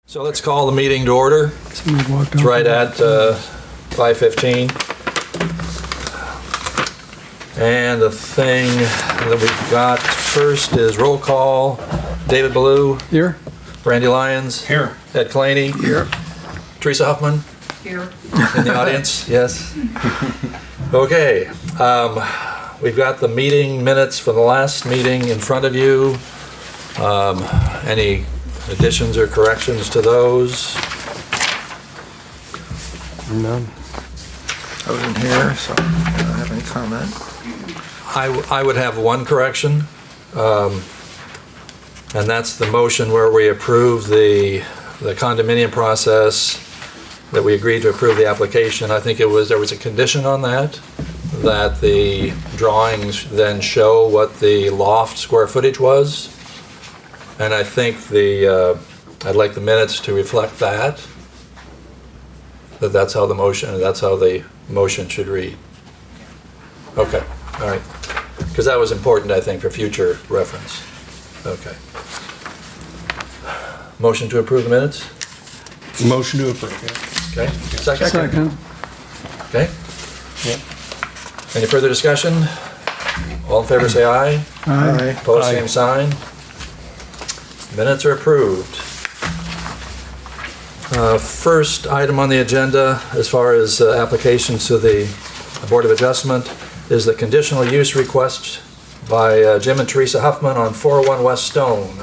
So let's call the meeting to order. It's right at 5:15. And the thing that we've got first is roll call. David Ballou. Here. Randy Lyons. Here. Ed Claney. Here. Teresa Huffman. Here. In the audience, yes. Okay. We've got the meeting minutes for the last meeting in front of you. Any additions or corrections to those? None. I wasn't here, so I don't have any comment. I would have one correction, and that's the motion where we approve the condominium process, that we agreed to approve the application. I think there was a condition on that the drawings then show what the loft square footage was. And I think I'd like the minutes to reflect that's how the motion should read. Okay, all right. Because that was important, I think, for future reference. Okay. Motion to approve the minutes? Motion to approve. Okay. Second? Second. Okay. Yep. Any further discussion? All in favor say aye. Aye. Opposed, Aye. same sign. Minutes are approved. First item on the agenda, as far as applications to the Board of Adjustment, is the conditional use request by Jim and Teresa Huffman on 401 West Stone.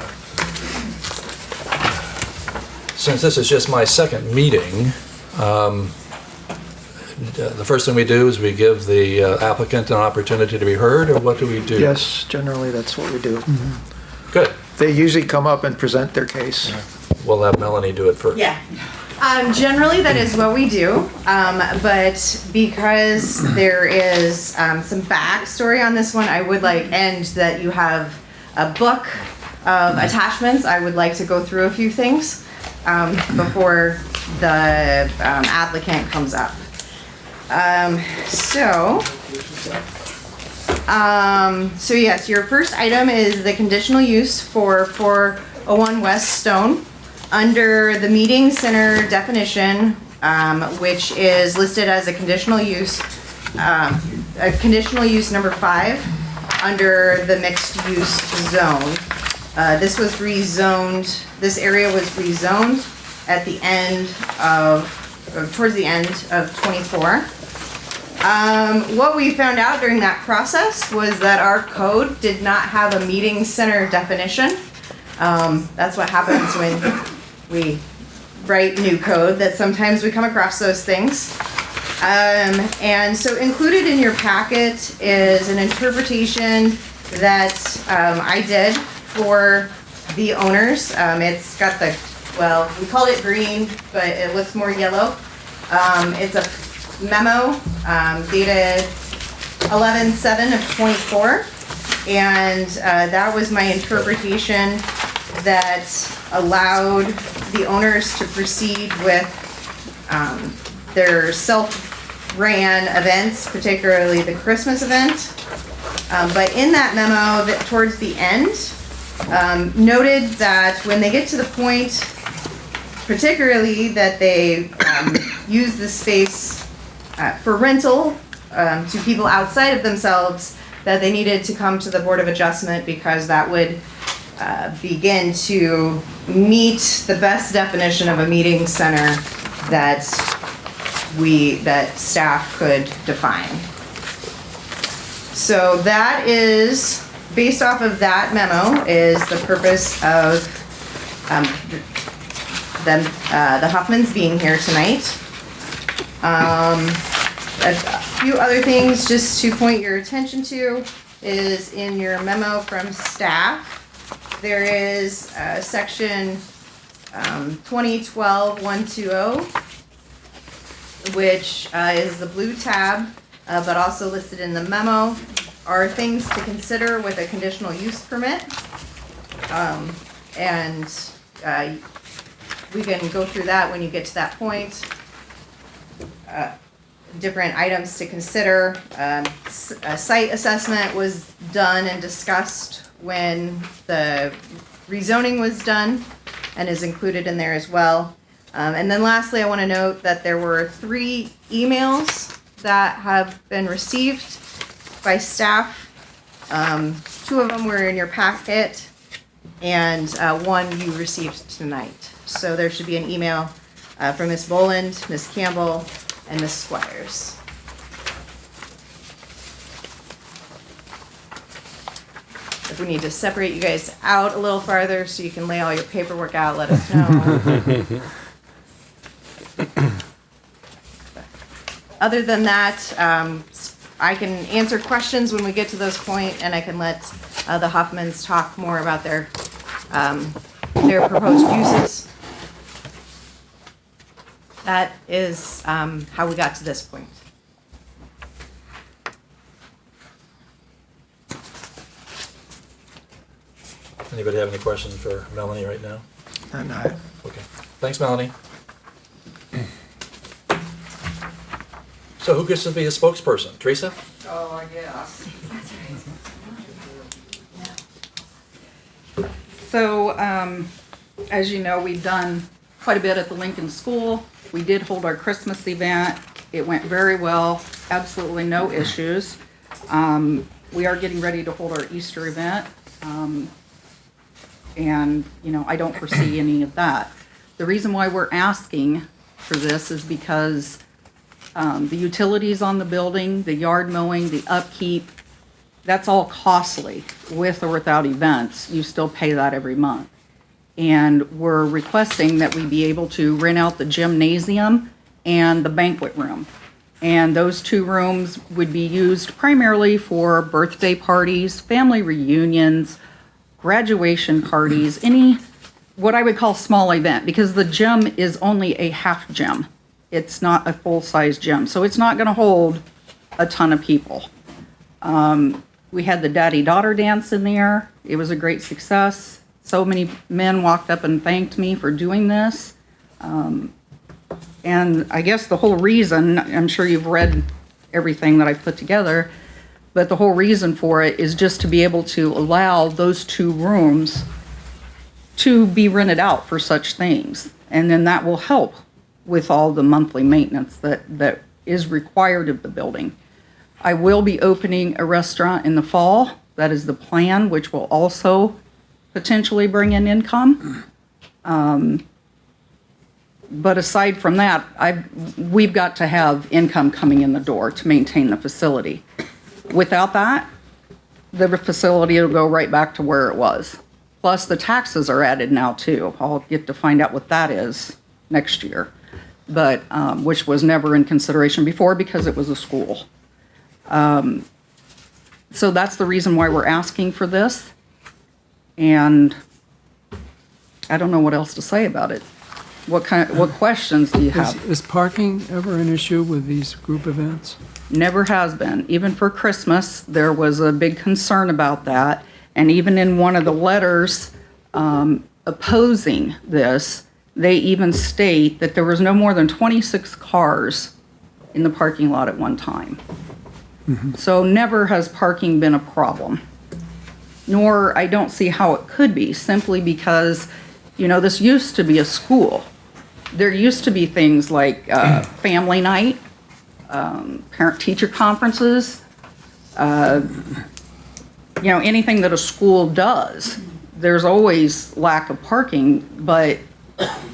Since this is just my second meeting, the first thing we do is we give the applicant an opportunity to be heard, or what do we do? Yes, generally that's what we do. Good. They usually come up and present their case. We'll have Melanie do it first. Yeah. Generally, that is what we do, but because there is some backstory on this one, I would like, and that you have a book of attachments, I would like to go through a few things before the applicant comes up. So yes, your first item is the conditional use for 401 West Stone under the meeting center definition, which is listed as a conditional use number 5 under the mixed use zone. This was rezoned. This area was rezoned at the end towards the end of 24. What we found out during that process was that our code did not have a meeting center definition. That's what happens when we write new code, that sometimes we come across those things. And so included in your packet is an interpretation that I did for the owners. It's got we called it green, but it looks more yellow. It's a memo dated 11/7 of 24, and that was my interpretation that allowed the owners to proceed with their self-ran events, particularly the Christmas event. But in that memo, that towards the end, noted that when they get to the point, particularly that they use the space for rental to people outside of themselves, that they needed to come to the Board of Adjustment because that would begin to meet the best definition of a meeting center that staff could define. So that is, based off of that memo, is the purpose of the Huffmans being here tonight. A few other things just to point your attention to is in your memo from staff. There is section 2012-120, which is the blue tab, but also listed in the memo, are things to consider with a conditional use permit. And we can go through that when you get to that point. Different items to consider. A site assessment was done and discussed when the rezoning was done. and is included in there as well. And then lastly, I want to note that there were 3 emails that have been received by staff. 2 of them were in your packet, and 1 you received tonight. So there should be an email from Ms. Boland, Ms. Campbell, and Ms. Squires. If we need to separate you guys out a little farther so you can lay all your paperwork out, let us know. Other than that, I can answer questions when we get to those point, and I can let the Hoffmans talk more about their proposed uses. That is how we got to this point. Anybody have any questions for Melanie right now? And Okay. Thanks, Melanie. So who gets to be a spokesperson? Teresa? Oh, I guess. So, as you know, we've done quite a bit at the Lincoln School. We did hold our Christmas event. It went very well, absolutely no issues. We are getting ready to hold our Easter event. And, you know, I don't foresee any of that. The reason why we're asking for this is because the utilities on the building, the yard mowing, the upkeep, that's all costly. With or without events, you still pay that every month. And we're requesting that we be able to rent out the gymnasium and the banquet room. And those 2 rooms would be used primarily for birthday parties, family reunions, graduation parties, any what I would call small event, because the gym is only a half gym. It's not a full-size gym, so it's not going to hold a ton of people. We had the daddy-daughter dance in there. It was a great success. So many men walked up and thanked me for doing this. And I guess the whole reason, I'm sure you've read everything that I put together, but the whole reason for it is just to be able to allow those 2 rooms to be rented out for such things. And then that will help with all the monthly maintenance that is required of the building. I will be opening a restaurant in the fall. That is the plan, which will also potentially bring in income. But aside from that, we've got to have income coming in the door to maintain the facility. Without that, the facility will go right back to where it was. Plus, the taxes are added now, too. I'll get to find out what that is next year, but which was never in consideration before because it was a school. So that's the reason why we're asking for this. And I don't know what else to say about it. What questions do you have? Is parking ever an issue with these group events? Never has been. Even for Christmas, there was a big concern about that. And even in one of the letters opposing this, they even state that there was no more than 26 cars in the parking lot at one time. Mm-hmm. So never has parking been a problem. Nor I don't see how it could be, simply because, you know, this used to be a school. There used to be things like family night, parent-teacher conferences, you know, anything that a school does. There's always lack of parking, but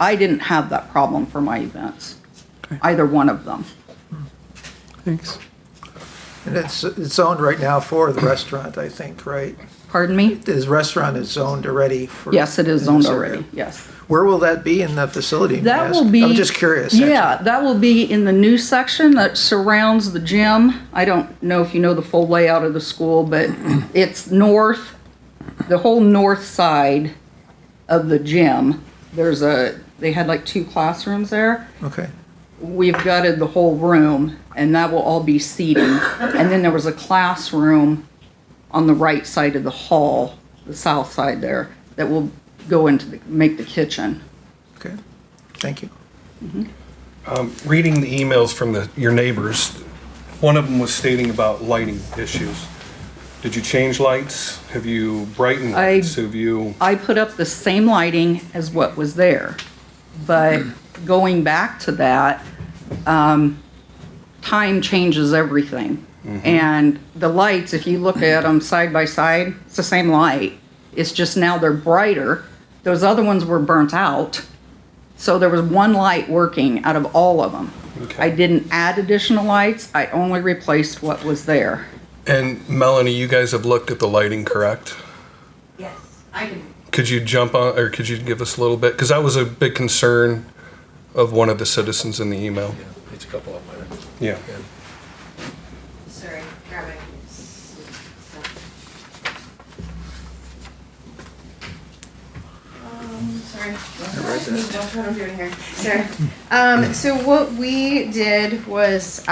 I didn't have that problem for my events, either one of them. Thanks. And it's zoned right now for the restaurant, I think, right? Pardon me? This restaurant is zoned already for. Yes, it is in zoned this area. already, yes. Where will that be in the facility? may I That ask? will be. I'm just curious. Yeah, that will be in the new section that surrounds the gym. I don't know if you know the full layout of the school, but it's north, the whole north side of the gym. They had like 2 classrooms there. Okay. We've gutted the whole room, and that will all be seating. And then there was a classroom on the right side of the hall, the south side there, that will go into make the kitchen. Okay. Thank you. Reading the emails from your neighbors, one of them was stating about lighting issues. Did you change lights? Have you brightened I- lights? Have you, I put up the same lighting as what was there. But going back to that, time changes everything. And the lights, if you look at them side by side, it's the same light. It's just now they're brighter. Those other ones were burnt out. So there was one light working out of all of them. Okay. I didn't add additional lights. I only replaced what was there. and Melanie, you guys have looked at the lighting, correct? Yes, I can. Could you jump on, or could you give us a little bit? Because that was a big concern of one of the citizens in the email. Yeah, it's a couple of them. Yeah. Sorry, grabbing. Sorry. What I'm doing here. Sorry. So what we did was,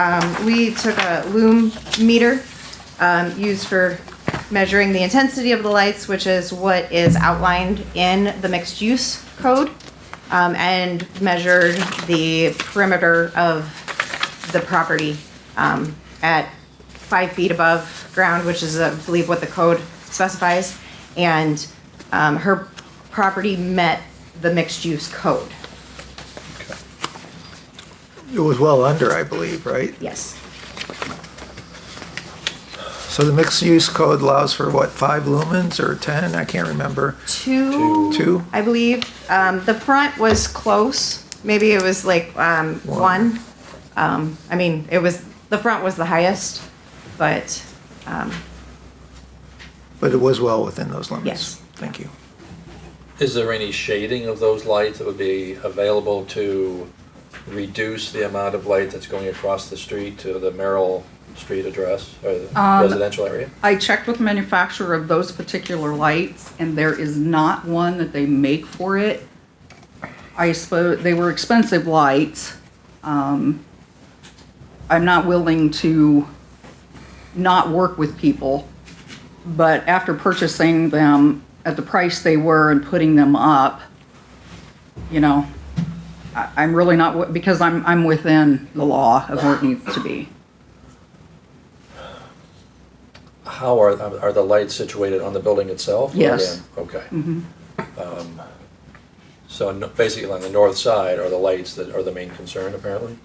we took a lume meter, used for measuring the intensity of the lights, which is what is outlined in the mixed use code, and measured the perimeter of the property, at 5 feet above ground, which is, I believe, what the code specifies. And, her property met the mixed use code. It was well under, I believe, right? Yes. So the mixed use code allows for what, 5 lumens or 10? I can't remember. Two, 2? I believe. The front was close. Maybe it was like, one. I mean, the front was the highest, but, But it was well within those limits. Yes. Thank you. Is there any shading of those lights that would be available to reduce the amount of light that's going across the street to the Merrill Street address or the residential area? I checked with the manufacturer of those particular lights, and there is not one that they make for it. I suppose they were expensive lights. I'm not willing to not work with people, but after purchasing them at the price they were and putting them up, you know, I'm really not, because I'm within the law of where it needs to be. How are the lights situated on the building itself? or Yes. Okay. So basically on the north side are the lights that are the main concern apparently?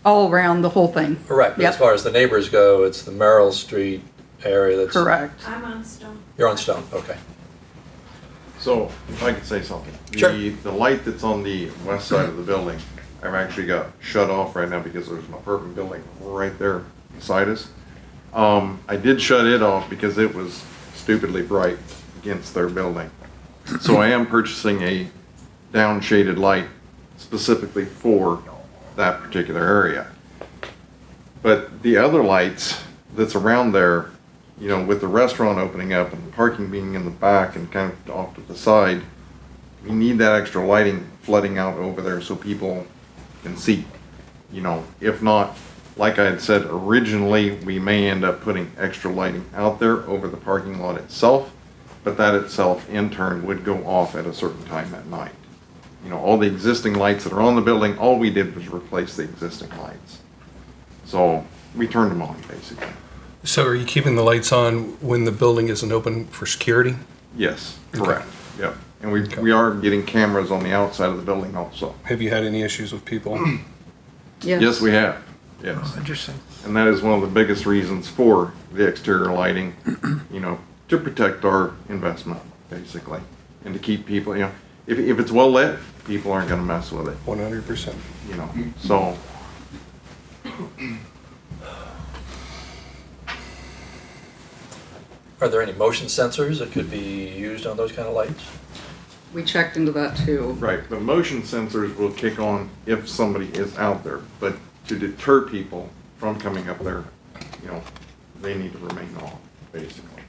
All around the whole thing. Correct, but as Yep. far as the neighbors go, it's the Merrill Street area that's. Correct. I'm on Stone. You're on Stone, okay. So, if I could say something. Sure. The light that's on the west side of the building, I've actually got shut off right now because there's an apartment building right there beside us. I did shut it off because it was stupidly bright against their building. So I am purchasing a down shaded light specifically for that particular area. But the other lights that's around there, you know, with the restaurant opening up and the parking being in the back and kind of off to the side, we need that extra lighting flooding out over there so people can see. You know, if not, like I had said originally, we may end up putting extra lighting out there over the parking lot itself, but that itself in turn would go off at a certain time at night. You know, all the existing lights that are on the building, all we did was replace the existing lights. So we turned them on basically. So are you keeping the lights on when the building isn't open for security? Yes, Okay. correct. Yep. And we are getting cameras on the outside of the building also. Have you had any issues with people? Yes, we have. Yes. Oh, interesting. And that is one of the biggest reasons for the exterior lighting, you know, to protect our investment, basically. And to keep people, you know, if it's well lit, people aren't gonna mess with it, 100%. you know, so. Are there any motion sensors that could be used on those kind of lights? We checked into that too. Right, the motion sensors will kick on if somebody is out there, but to deter people from coming up there, you know, they need to remain off, basically.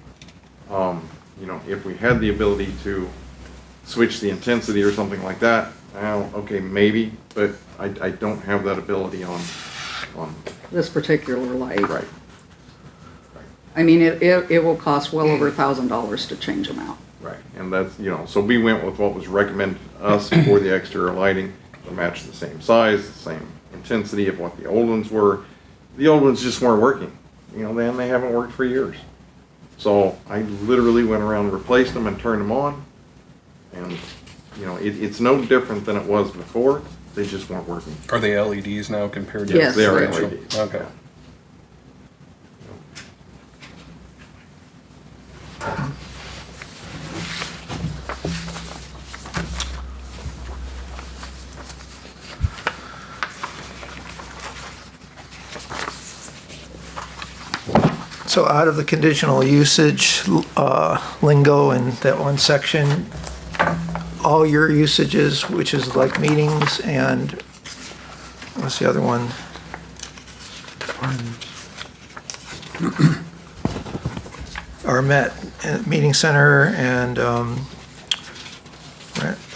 You know, if we had the ability to switch the intensity or something like that, well, okay, maybe, but I don't have that ability on, This particular light. right. I mean, it will cost well over $1,000 to change them out. Right, and that's, you know, so we went with what was recommended to us for the exterior lighting to match the same size, the same intensity of what the old ones were. The old ones just weren't working, you know, they haven't worked for years. So I literally went around and replaced them and turned them on. And, you know, it's no different than it was before. They just weren't working. Are they LEDs now compared to? Yes, They are conventional? LEDs. Okay. So out of the conditional usage lingo in that one section, all your usages, which is like meetings and, what's the other one? Are met, meeting center and,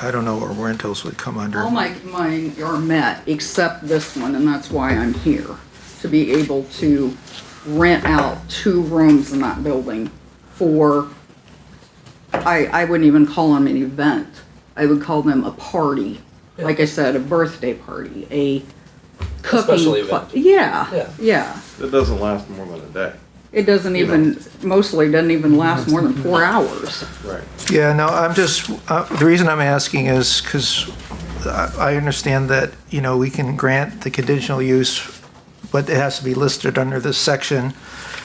I don't know where rentals would come under. All mine are met, except this one, and that's why I'm here, to be able to rent out 2 rooms in that building for, I wouldn't even call them an event. I would call them a party. Like I said, a birthday party, a cooking. special event. Yeah, yeah. It doesn't last more than a day. It doesn't You know. even, mostly doesn't even last more than 4 hours. Right. Yeah, no, I'm just, the reason I'm asking is because I understand that, you know, we can grant the conditional use, but it has to be listed under this section.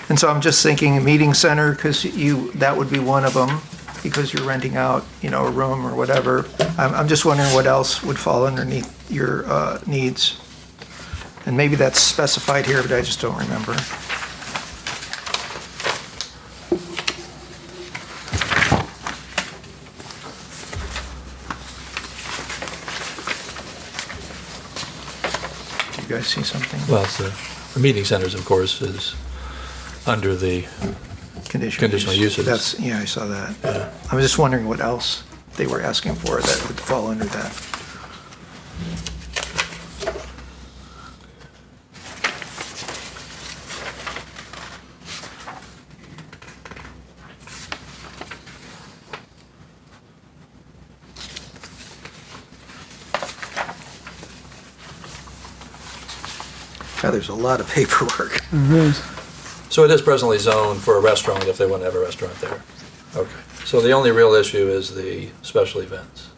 And so I'm just thinking meeting center, because that would be one of them, because you're renting out, you know, a room or whatever. I'm just wondering what else would fall underneath your needs. And maybe that's specified here, but I just don't remember. You guys see something? Well, it's the meeting centers, of course, is under the, Conditional uses. That's, yeah, I saw that. I was just wondering what else they were asking for that would fall under that. God, there's a lot of paperwork. There is. so it is presently zoned for a restaurant if they want to have a restaurant there. Okay. So the only real issue is the special events.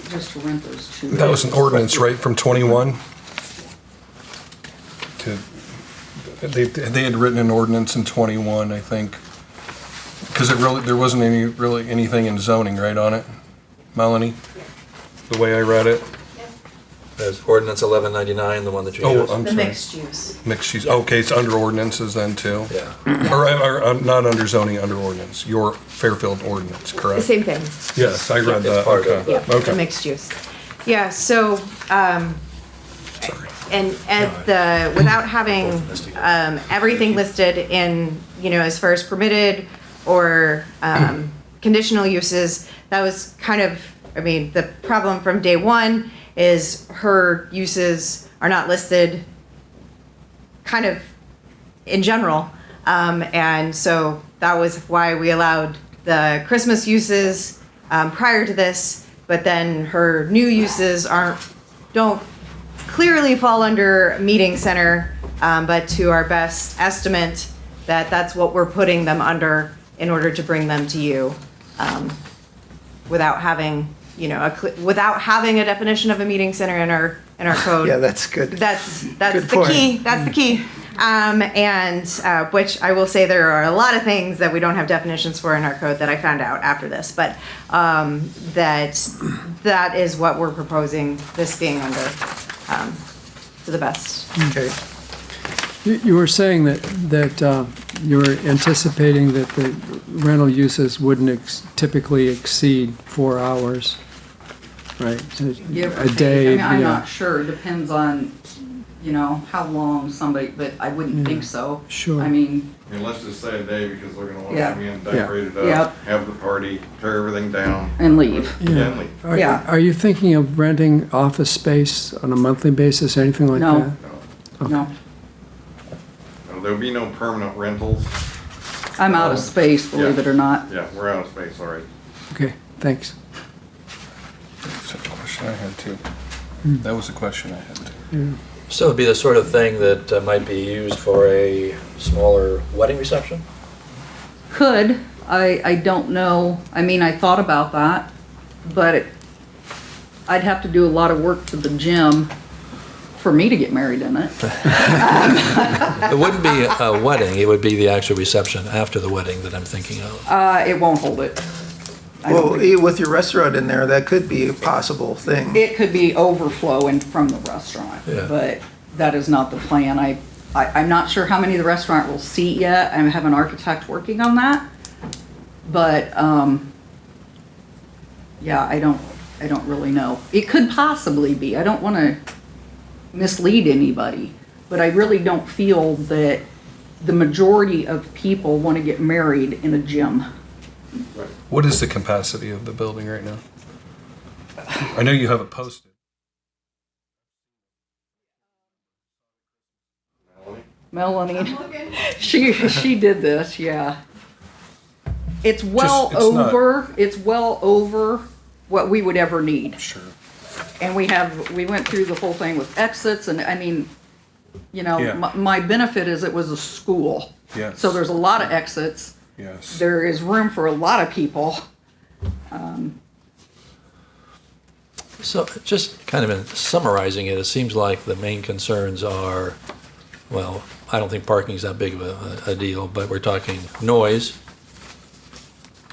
Just to rent those 2. That was an ordinance, right, from 21? They had written an ordinance in 21, I think. Because there wasn't anything in zoning, right, on it? Melanie? The way I read it? There's ordinance 1199, the one that you Oh, used. I'm The sorry. mixed use. Mixed use, okay, it's under ordinances then too? Yeah. Or not under zoning, under ordinance, your Fairfield ordinance, The correct? same thing, Yes, I read It's that, part of okay. it. yeah, Okay. mixed use. Yeah, so, Sorry. and without having everything listed in, you know, as far as permitted or conditional uses, that was kind of, I mean, the problem from day one is her uses are not listed kind of in general. And so that was why we allowed the Christmas uses prior to this, but then her new uses don't clearly fall under meeting center, but to our best estimate, that's what we're putting them under in order to bring them to you, without having, you know, without having a definition of a meeting center in our code. Yeah, that's good. That's Good the point. key. That's the key. And which I will say there are a lot of things that we don't have definitions for in our code that I found out after this, but that is what we're proposing this being under, to the best. Okay. You were saying that you were anticipating that the rental uses wouldn't typically exceed 4 hours, right? So Give or a take. day, I mean, I'm yeah. not sure, depends on, you know, how long somebody, but I wouldn't think so. Sure. I mean, And let's just say a day because they're gonna want Yeah. to come in, decorate it Yep. up, have the party, tear everything down. and leave. Yeah, and leave. Are- Yeah. Are you thinking of renting office space on a monthly basis, anything like No. that? No, No, there'll be no permanent rentals. I'm out of space, believe Yeah. it or not. Yeah, we're out of space already. Okay, thanks. That's a question I had too. That was a question I had too. So it'd be the sort of thing that might be used for a smaller wedding reception? could, I don't know, I mean, I thought about that, but I'd have to do a lot of work to the gym for me to get married in it. It wouldn't be a wedding, it would be the actual reception after the wedding that I'm thinking of. It won't hold it. I don't Well, think- with your restaurant in there, that could be a possible thing. It could be overflowing from the restaurant, Yeah. but that is not the plan. I'm not sure how many the restaurant will seat yet. I have an architect working on that. But, yeah, I don't really know. It could possibly be. I don't want to mislead anybody, but I really don't feel that the majority of people want to get married in a gym. What is the capacity of the building right now? I know you have it posted. Melanie, she did this, yeah. It's well Just- it's not- over what we would ever need. Sure. And we went through the whole thing with exits, and I mean, you know, Yeah. my benefit is it was a school. Yes. So there's a lot of exits. Yes. There is room for a lot of people. So just kind of in summarizing it, it seems like the main concerns are, well, I don't think parking's that big of a deal, but we're talking noise,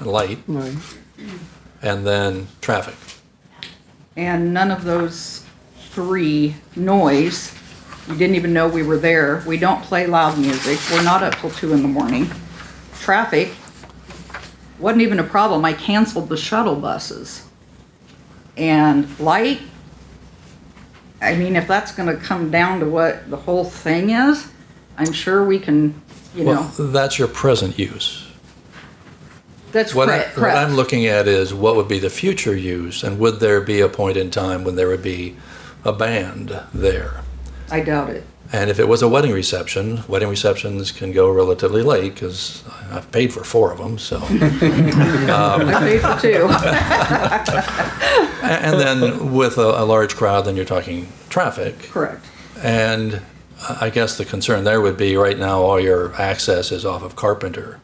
light, Right. and then traffic. And none of those three, noise, you didn't even know we were there. We don't play loud music. We're not up till 2 a.m. Traffic wasn't even a problem. I canceled the shuttle buses. And light, I mean, if that's gonna come down to what the whole thing is, I'm sure we can, you know, Well, that's your present use. that's What correct. I'm looking at is what would be the future use, and would there be a point in time when there would be a band there? I doubt it. And if it was a wedding reception, wedding receptions can go relatively late, because I've paid for 4 of them, so. I paid for 2. And then with a large crowd, then you're talking traffic. Correct. And I guess the concern there would be, right now, all your access is off of Carpenter.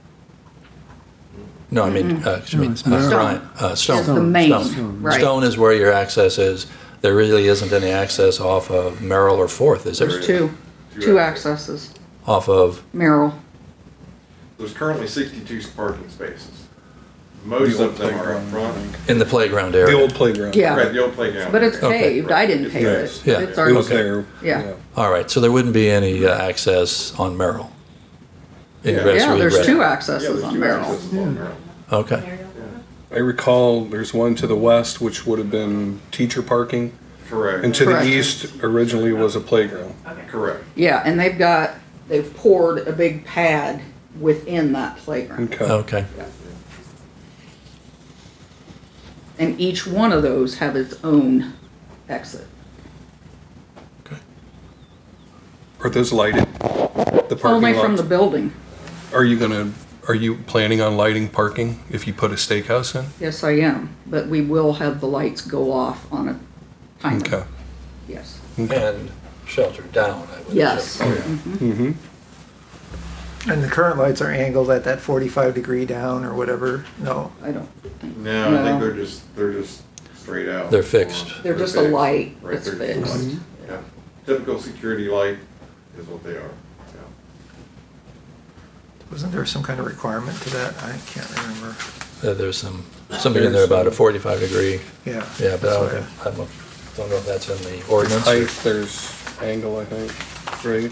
No, I mean, excuse me, it's Merrill. Stone. Is the main, Stone. right. Stone is where your access is. There really isn't any access off of Merrill or Fourth, is there? There's two accesses. Off of, Merrill. There's currently 62 parking spaces. Most The old of them are up playground, I front. think. in the playground The area. old playground. Yeah. Right, the old playground. But it's Okay. paved. I didn't It's pave it. paved. Yeah. It's It was already, there. Yeah. All right, so there wouldn't be any access on Merrill? Ingress yeah, or there's egress? 2 Yeah, accesses there's on 2 Merrill. accesses on Merrill. Okay, I recall there's one to the west, which would have been teacher parking, Correct. and to Correct. the east originally was a playground. Correct. Yeah, and they've poured a big pad within that playground. Okay. okay. And each one of those have its own exit. Are those lighted? The parking Only from lots? the building. Are you planning on lighting parking if you put a steakhouse in? Yes, I am. But we will have the lights go off on a timer. Okay. Yes. And sheltered down, I would Yes. assume. Mm-hmm. And the current lights are angled at that 45-degree down or whatever, no. I don't think. No, I think they're just straight out. They're fixed. They're just a light Right, that's they're just fixed. lights. Yeah. Typical security light is what they are. Yeah. Wasn't there some kind of requirement to that? I can't remember. There's something in there about a 45-degree, Yeah. yeah, but that's I what don't know if that's in the There's ordinance. height, there's angle, I think, right?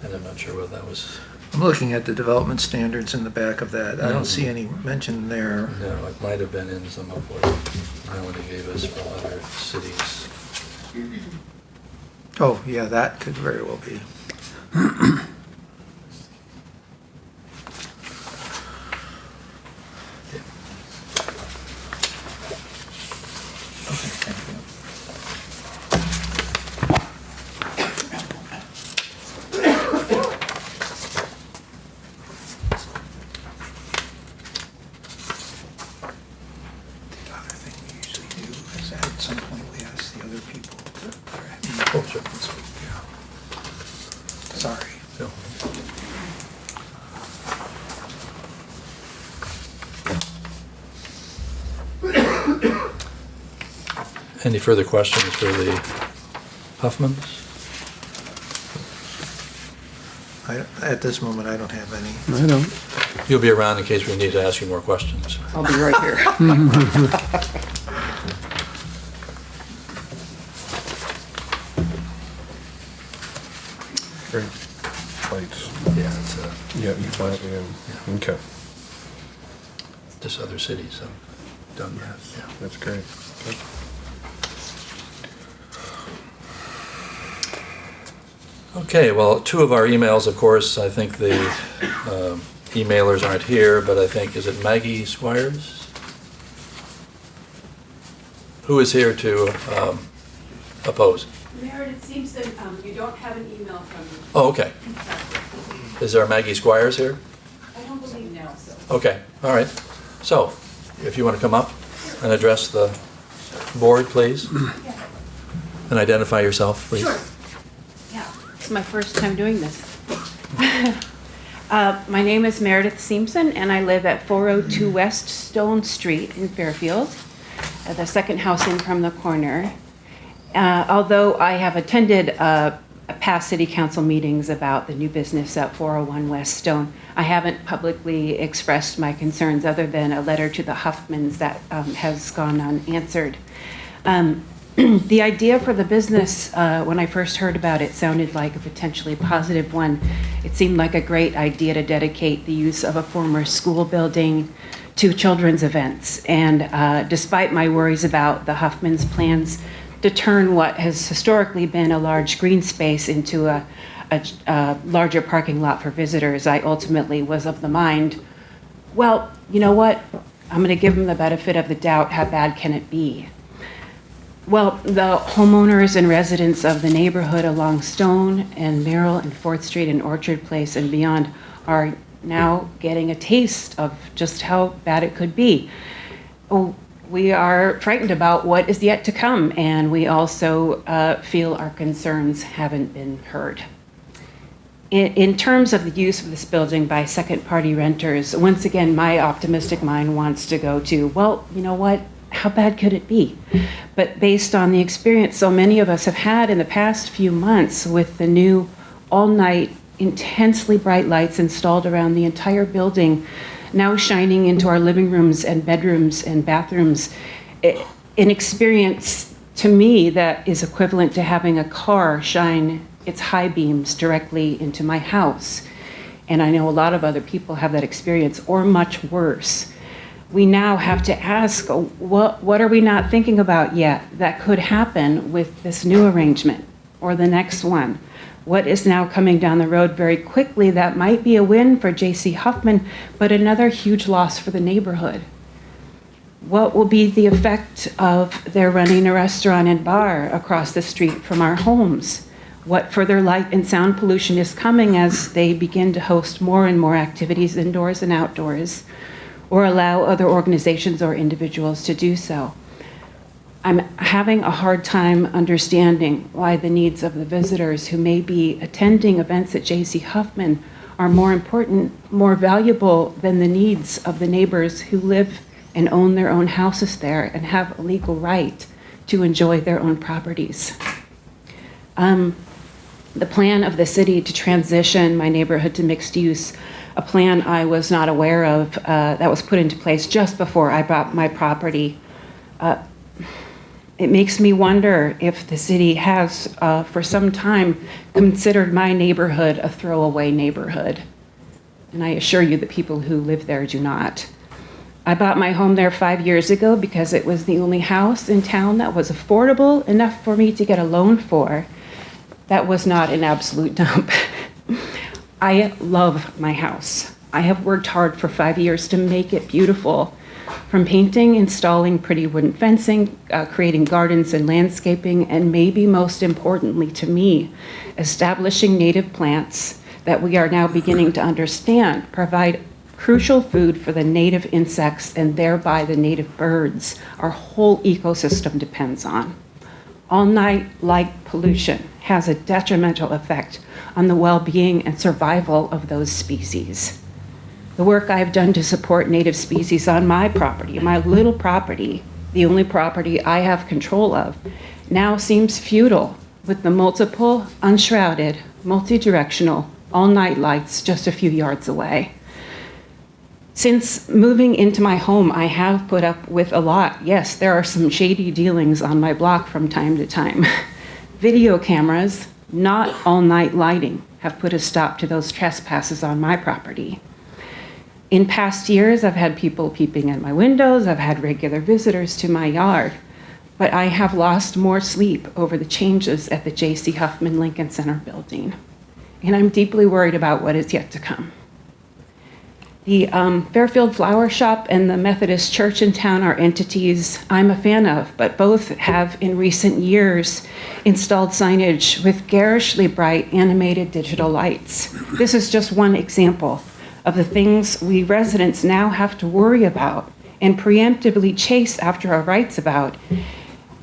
And I'm not sure what that was. I'm looking at the development standards in the back of that. I don't see any mention there. No, it might have been in some of what Melanie gave us from other cities. Oh, yeah, that could very well be. The other thing we usually do is at some point we ask the other people that are having Oh, sure. this week. Sorry. Phil. Any further questions for the Huffmans? At this moment, I don't have any. I don't. You'll be around in case we need to ask you more questions. I'll be right here. Great. Lights. Yeah, it's Yeah, you find, yeah, okay, just other cities have done that, yeah. that's great. Okay. Okay, well, two of our emails, of course, I think the emailers aren't here, but I think, is it Maggie Squires? Who is here to oppose? Meredith Simpson, you don't have an email from me. Oh, okay. Is there a Maggie Squires here? I don't believe now, so. Okay, all right. So, if you want to come up and address the board, please, and identify yourself, please. Sure. Yeah, it's my first time doing this. My name is Meredith Simpson, and I live at 402 West Stone Street in Fairfield, the second house in from the corner. Although I have attended past city council meetings about the new business at 401 West Stone, I haven't publicly expressed my concerns other than a letter to the Huffmans that has gone unanswered. The idea for the business, when I first heard about it, sounded like a potentially positive one. It seemed like a great idea to dedicate the use of a former school building to children's events. And despite my worries about the Huffmans' plans to turn what has historically been a large green space into a larger parking lot for visitors, I ultimately was of the mind, well, you know what? I'm going to give them the benefit of the doubt. How bad can it be? Well, the homeowners and residents of the neighborhood along Stone and Merrill and 4th Street and Orchard Place and beyond are now getting a taste of just how bad it could be. Oh, we are frightened about what is yet to come, and we also feel our concerns haven't been heard. In terms of the use of this building by second-party renters, once again, my optimistic mind wants to go to, well, you know what? How bad could it be? But based on the experience so many of us have had in the past few months with the new all-night, intensely bright lights installed around the entire building, now shining into our living rooms and bedrooms and bathrooms, an experience to me that is equivalent to having a car shine its high beams directly into my house. And I know a lot of other people have that experience, or much worse. We now have to ask, what are we not thinking about yet that could happen with this new arrangement or the next one? What is now coming down the road very quickly that might be a win for J.C. Huffman, but another huge loss for the neighborhood? What will be the effect of their running a restaurant and bar across the street from our homes? What further light and sound pollution is coming as they begin to host more and more activities indoors and outdoors, or allow other organizations or individuals to do so? I'm having a hard time understanding why the needs of the visitors who may be attending events at J.C. Huffman are more important, more valuable than the needs of the neighbors who live and own their own houses there and have a legal right to enjoy their own properties. The plan of the city to transition my neighborhood to mixed use, a plan I was not aware of, that was put into place just before I bought my property. It makes me wonder if the city has, for some time, considered my neighborhood a throwaway neighborhood. And I assure you the people who live there do not. I bought my home there 5 years ago because it was the only house in town that was affordable enough for me to get a loan for. That was not an absolute dump. I love my house. I have worked hard for 5 years to make it beautiful. From painting, installing pretty wooden fencing, creating gardens and landscaping, and maybe most importantly to me, establishing native plants that we are now beginning to understand provide crucial food for the native insects and thereby the native birds our whole ecosystem depends on. All-night light pollution has a detrimental effect on the well-being and survival of those species. The work I've done to support native species on my property, my little property, the only property I have control of, now seems futile with the multiple, unshrouded, multi-directional, all-night lights just a few yards away. Since moving into my home, I have put up with a lot. Yes, there are some shady dealings on my block from time to time. Video cameras, not all-night lighting, have put a stop to those trespasses on my property. In past years, I've had people peeping at my windows, I've had regular visitors to my yard, but I have lost more sleep over the changes at the J.C. Huffman Lincoln Center building, and I'm deeply worried about what is yet to come. The Fairfield Flower Shop and the Methodist Church in town are entities I'm a fan of, but both have in recent years installed signage with garishly bright animated digital lights. This is just one example of the things we residents now have to worry about and preemptively chase after our rights about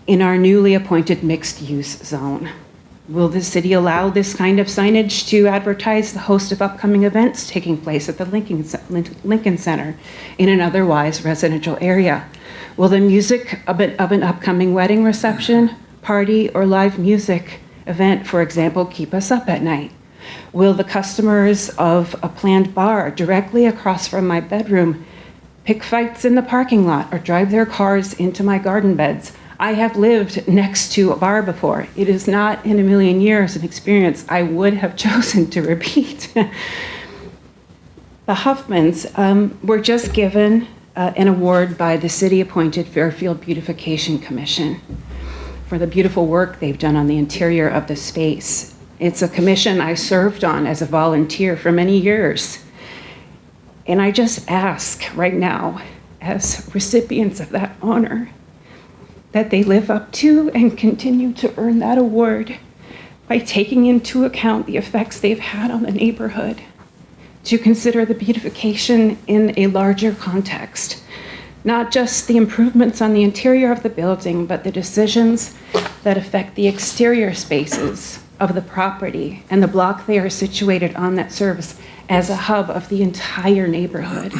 in our newly appointed mixed-use zone. Will the city allow this kind of signage to advertise the host of upcoming events taking place at the Lincoln Center in an otherwise residential area? Will the music of an upcoming wedding reception, party, or live music event, for example, keep us up at night? Will the customers of a planned bar directly across from my bedroom pick fights in the parking lot or drive their cars into my garden beds? I have lived next to a bar before. It is not in a million years an experience I would have chosen to repeat. The Huffmans were just given an award by the city-appointed Fairfield Beautification Commission for the beautiful work they've done on the interior of the space. It's a commission I served on as a volunteer for many years. And I just ask right now, as recipients of that honor, that they live up to and continue to earn that award by taking into account the effects they've had on the neighborhood, to consider the beautification in a larger context, not just the improvements on the interior of the building, but the decisions that affect the exterior spaces of the property and the block they are situated on that serves as a hub of the entire neighborhood.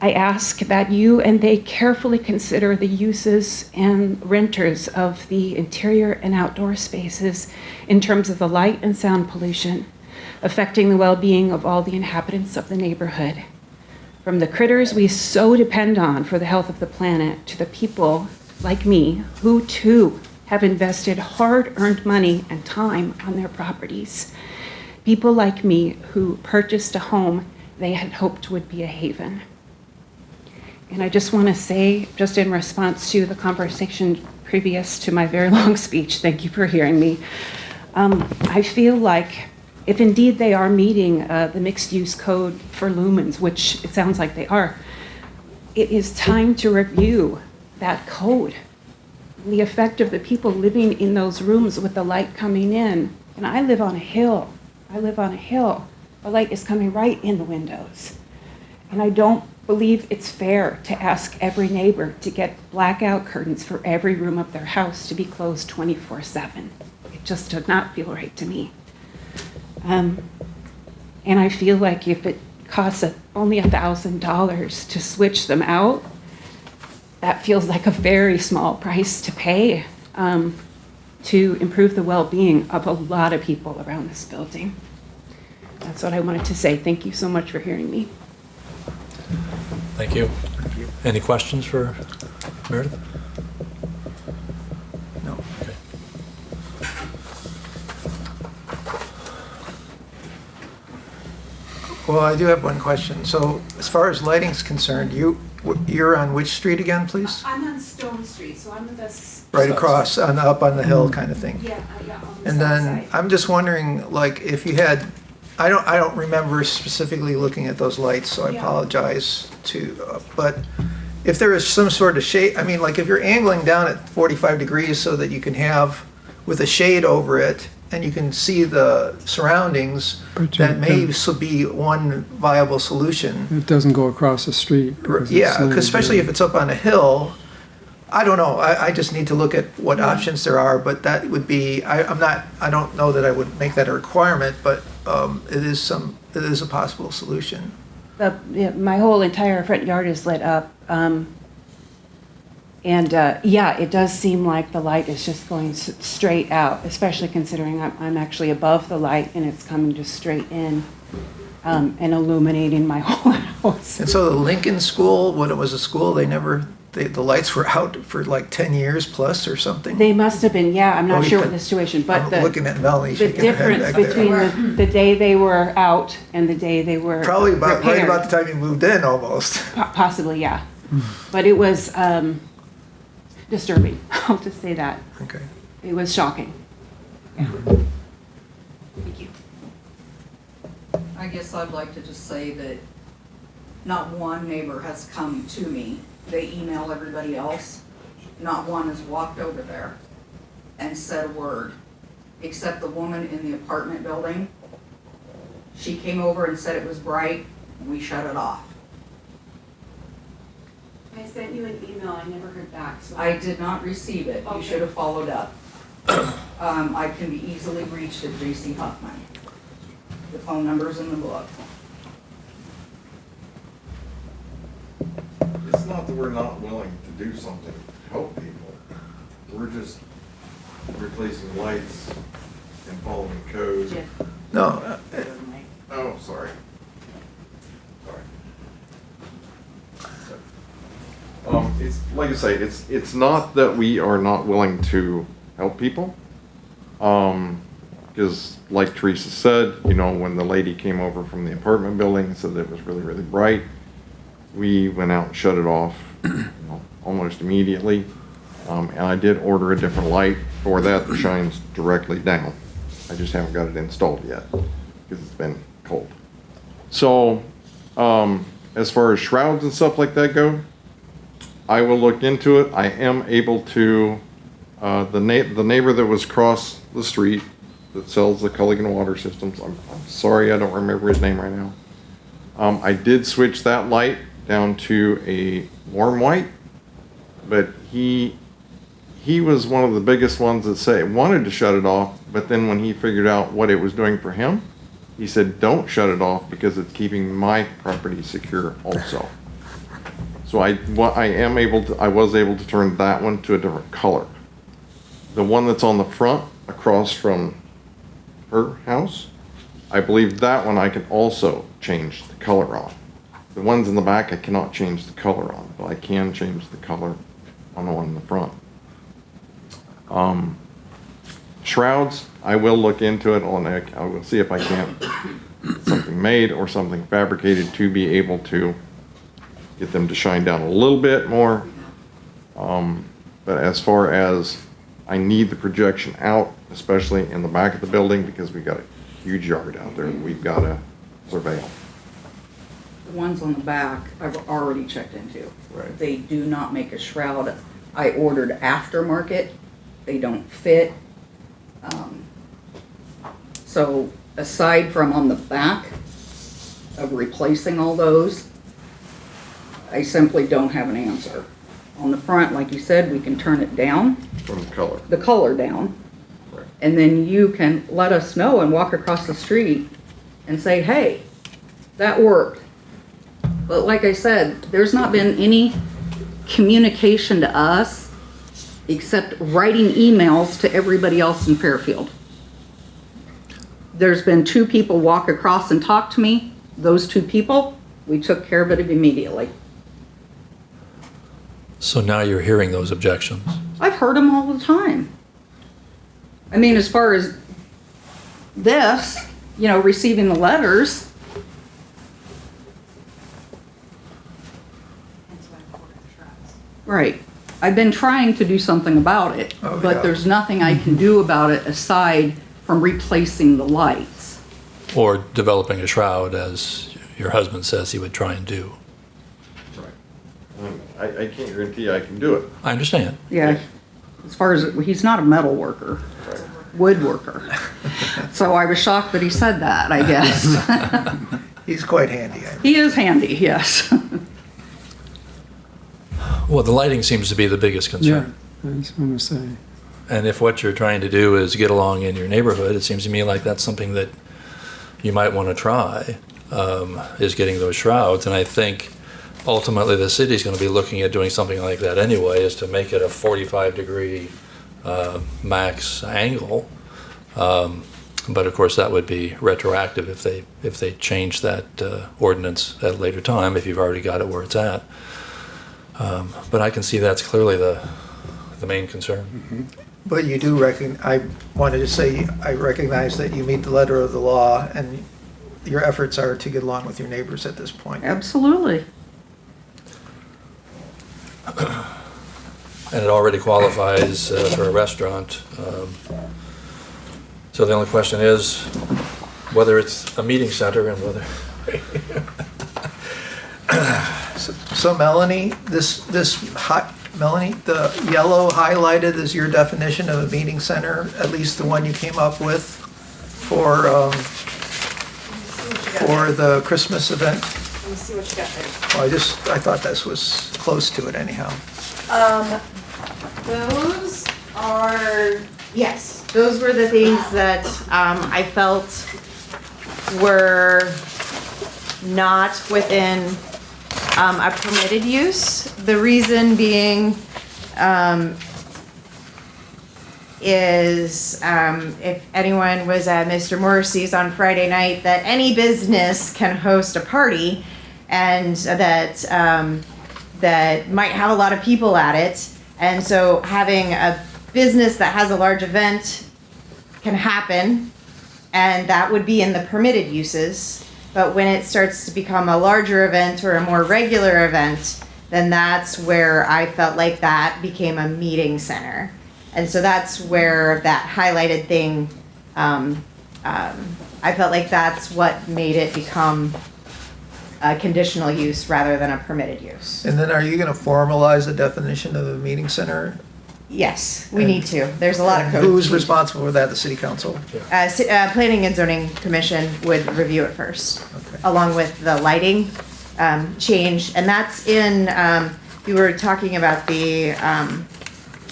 I ask that you and they carefully consider the uses and renters of the interior and outdoor spaces in terms of the light and sound pollution affecting the well-being of all the inhabitants of the neighborhood. From the critters we so depend on for the health of the planet to the people like me who too have invested hard-earned money and time on their properties. People like me who purchased a home they had hoped would be a haven. And I just want to say, just in response to the conversation previous to my very long speech, thank you for hearing me. I feel like if indeed they are meeting the mixed-use code for lumens, which it sounds like they are, it is time to review that code, the effect of the people living in those rooms with the light coming in. And I live on a hill. The light is coming right in the windows. And I don't believe it's fair to ask every neighbor to get blackout curtains for every room of their house to be closed 24/7. It just does not feel right to me. And I feel like if it costs only $1,000 to switch them out, that feels like a very small price to pay to improve the well-being of a lot of people around this building. That's what I wanted to say. Thank you so much for hearing me. Thank you. Any questions for Meredith? No. Okay. Well, I do have one question. So as far as lighting's concerned, you're on which street again, please? I'm on Stone Stone Street, so I'm the. right across, up on the hill kind of thing. Yeah, yeah, on the And south then side. I'm just wondering, like, if you had, I don't remember specifically looking at those lights, so I Yeah. apologize but if there is some sort of shade, I mean, like, if you're angling down at 45 degrees so that you can have, with a shade over it, and you can see the surroundings, But you that may be one viable solution. It doesn't go across the street. because it's Yeah, slanted 'cause especially down. if it's up on a hill, I don't know, I just need to look at what options there are, but that would be, I don't know that I would make that a requirement, but it is a possible solution. Yeah, my whole entire front yard is lit up. Yeah, it does seem like the light is just going straight out, especially considering I'm actually above the light and it's coming just straight in and illuminating my whole house. And so the Lincoln School, when it was a school, the lights were out for like 10 years plus or something? They must have been, yeah, I'm Oh, not you sure could- what the situation, but I'm looking at Melanie the shaking her head difference back there. between the day they were out and the day they were Probably right repaired. about the time you moved in almost. Possibly, yeah. But it was disturbing, I'll just say that. Okay. It was shocking. Yeah. Thank you. I guess I'd like to just say that not one neighbor has come to me. They email everybody else. Not one has walked over there and said a word, except the woman in the apartment building. She came over and said it was bright, we shut it off. I sent you an email, I never heard back, so. I did not receive it, you Okay. should have followed up. I can be easily reached at J.C. Huffman. The phone number's in the book. It's not that we're not willing to do something to help people. We're just replacing lights and following code. Jeff. No, Oh, sorry. It's, like I say, it's not that we are not willing to help people. Because like Teresa said, you know, when the lady came over from the apartment building and said that it was really, really bright, we went out and shut it off, you know, almost immediately. And I did order a different light for that that shines directly down. I just haven't got it installed yet because it's been cold. So, as far as shrouds and stuff like that go, I will look into it. I am able to, the neighbor that was across the street that sells the Culligan water systems, I'm sorry, I don't remember his name right now. I did switch that light down to a warm white, but he was one of the biggest ones that wanted to shut it off, but then when he figured out what it was doing for him, he said, don't shut it off because it's keeping my property secure also. So I was able to turn that one to a different color. The one that's on the front across from her house, I believe that one I can also change the color on. The ones in the back I cannot change the color on, but I can change the color on the one in the front. Shrouds, I will look into it I will see if I can't get something made or something fabricated to be able to get them to shine down a little bit more. But as far as I need the projection out, especially in the back of the building, because we've got a huge yard out there that we've got to surveil. The ones on the back, I've already checked into. Right. They do not make a shroud. I ordered aftermarket. They don't fit. So aside from on the back of replacing all those, I simply don't have an answer. On the front, like you said, we can turn it down, From the color. the color down, Right. and then you can let us know and walk across the street and say, hey, that worked. But like I said, there's not been any communication to us except writing emails to everybody else in Fairfield. There's been 2 people walk across and talk to me. Those 2 people, we took care of it immediately. So now you're hearing those objections. I've heard them all the time. I mean, as far as this, you know, receiving the letters, That's why I ordered the shrouds. right. I've been trying to do something about it, Oh, but yeah. there's nothing I can do about it aside from replacing the lights. Or developing a shroud, as your husband says he would try and do. I can't guarantee I can do it. I understand. Yeah, as far as, he's not a metal worker, wood worker. So I was shocked that he said that, I guess. He's quite handy. He is handy, yes. Well, the lighting seems to be the biggest Yeah, concern. I was gonna say. And if what you're trying to do is get along in your neighborhood, it seems to me like that's something that you might want to try, is getting those shrouds. And I think ultimately the city's going to be looking at doing something like that anyway, is to make it a 45-degree max angle. But of course, that would be retroactive if they change that ordinance at a later time, if you've already got it where it's at. But I can see that's clearly the main concern. But you do I wanted to say, I recognize that you meet the letter of the law, and your efforts are to get along with your neighbors at this point. Absolutely. And it already qualifies for a restaurant. So the only question is whether it's a meeting center and whether... So Melanie, Melanie, the yellow highlighted is your definition of a meeting center, at least the one you came up with for the Christmas event? Let me see what you got there. Well, I thought this was close to it anyhow. Those are, yes, those were the things that I felt were not within a permitted use. The reason being is if anyone was at Mr. Morrissey's on Friday night, that any business can host a party, and that that might have a lot of people at it. And so having a business that has a large event can happen, and that would be in the permitted uses. But when it starts to become a larger event or a more regular event, then that's where I felt like that became a meeting center. And so that's where that highlighted thing, I felt like that's what made it become a conditional use rather than a permitted use. And then are you gonna formalize the definition of a meeting center? Yes, we need to. There's a lot of And code. who's responsible for that, the city council? Planning and Zoning Commission would review it first, Okay. along with the lighting change. And that's in, we were talking about the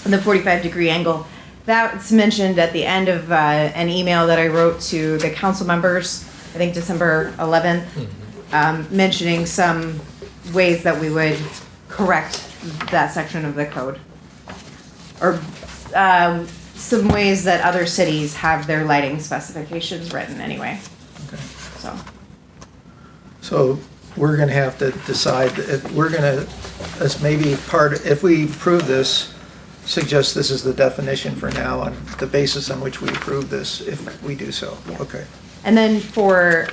45-degree angle. That's mentioned at the end of an email that I wrote to the council members, I think December 11th, mentioning some ways that we would correct that section of the code. Or some ways that other cities have their lighting specifications written anyway. Okay. So, We're gonna have to decide, we're gonna, as maybe if we approve this, suggest this is the definition for now on the basis on which we approve this, if we do so. Okay. and then for,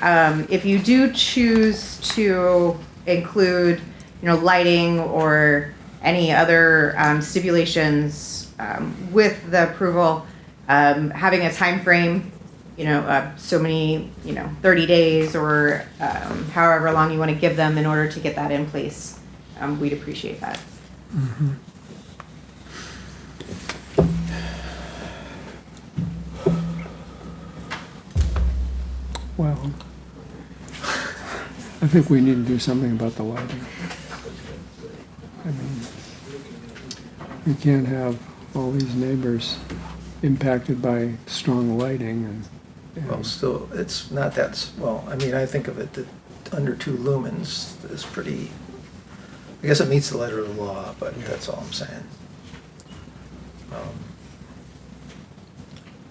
if you do choose to include, lighting or any other stipulations with the approval, having a time frame, so many, 30 days or however long you want to give them in order to get that in place, we'd appreciate that. Well, I think we need to do something about the lighting. I mean, we can't have all these neighbors impacted by strong lighting and Well, still, it's not that, well, I mean, I think of it that under 2 lumens is pretty, I guess it meets the letter of the law, but that's all I'm saying.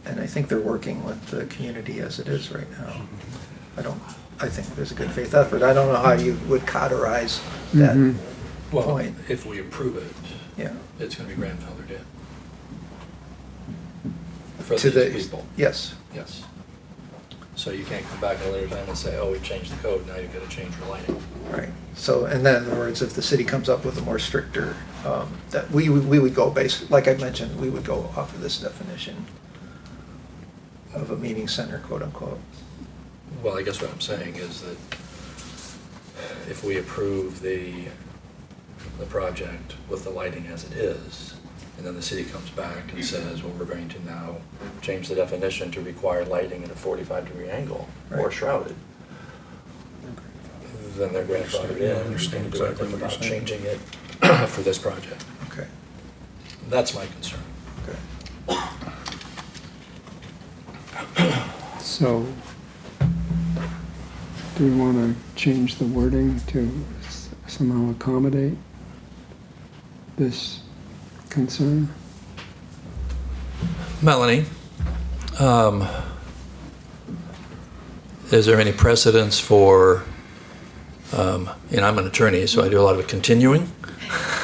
And I think they're working with the community as it is right now. I think there's a good faith effort. I don't know how you would cauterize that Well, point. if we approve it, Yeah. it's going to be grandfathered in. For To these the, people, yes. yes. So you can't come back at a later time and say, oh, we changed the code, now you've got to change your lighting. Right, so, and then in other words, if the city comes up with a more stricter, that we would go like I mentioned, we would go off of this definition of a meeting center, quote unquote. Well, I guess what I'm saying is that if we approve the project with the lighting as it is, and then the city comes back and says, well, we're going to now change the definition to require lighting at a 45-degree angle or Right. shrouded, then they're grandfathered in. I understand and do exactly anything what you're about saying. changing it for this project. Okay, That's my concern. okay. So, do we want to change the wording to somehow accommodate this concern? Melanie, is there any precedence for, I'm an attorney, so I do a lot of continuing.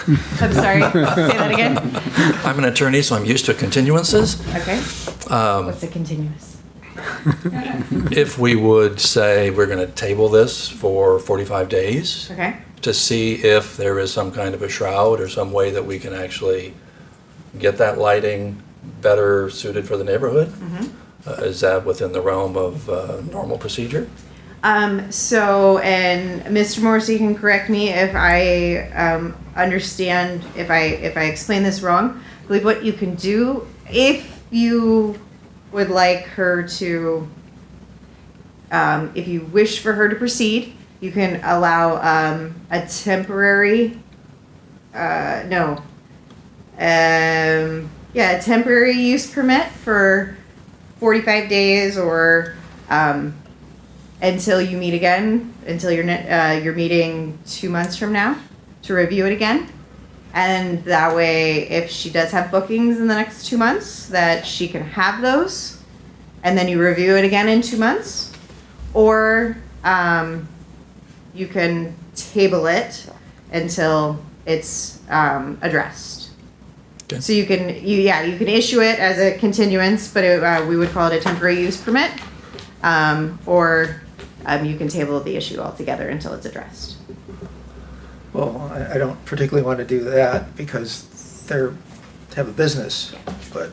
I'm sorry, say that again? I'm an attorney, so I'm used to continuances. Okay. What's a continuous? If we would say we're going to table this for 45 days Okay. to see if there is some kind of a shroud or some way that we can actually get that lighting better suited for the neighborhood, is that within the realm of normal procedure? So, and Mr. Morrissey can correct me if I understand, if I explain this wrong. I believe what you can do, if you would like her to, if you wish for her to proceed, you can allow a temporary, a temporary use permit for 45 days or until you meet again, until you're meeting 2 months from now to review it again. And that way, if she does have bookings in the next 2 months, that she can have those. And then you review it again in 2 months. Or you can table it until it's addressed. Okay. So you can issue it as a continuance, but we would call it a temporary use permit. Or you can table the issue altogether until it's addressed. Well, I don't particularly want to do that because they have a business, but,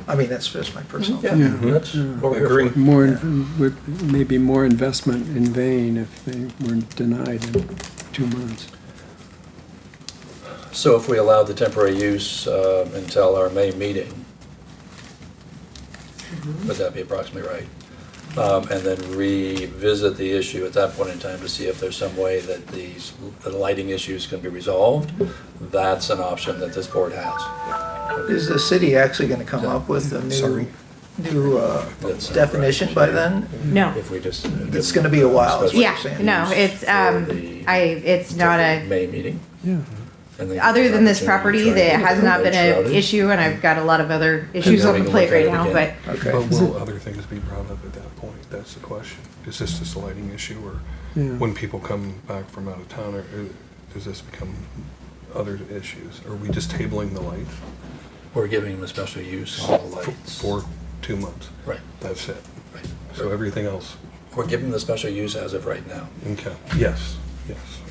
I mean, that's just my personal. Yeah, that's what we're here for. More, with maybe more investment in vain if they were denied in 2 months. So if we allowed the temporary use until our May meeting, would that be approximately right? And then revisit the issue at that point in time to see if there's some way that the lighting issues can be resolved, that's an option that this board has. Is the city actually going to come up with a new That's definition by then? No. If we just. It's going to be a while, is what you're Yeah, saying. no, it's it's not a. May meeting. Yeah. And then Other than this opportunity to property, try and that has get not the been an shrouded. issue, and I've got a lot of other issues then on we the can plate look at right it now, again. but Okay. But will other things be brought up at that point? That's the question. Is this just a lighting issue, or Yeah. when people come back from out of town, or does this become other issues? Are we just tabling the light We're giving them a special use on the lights. for 2 months? Right, That's it. right. So everything else, We're giving them the special use as of right now. okay, yes,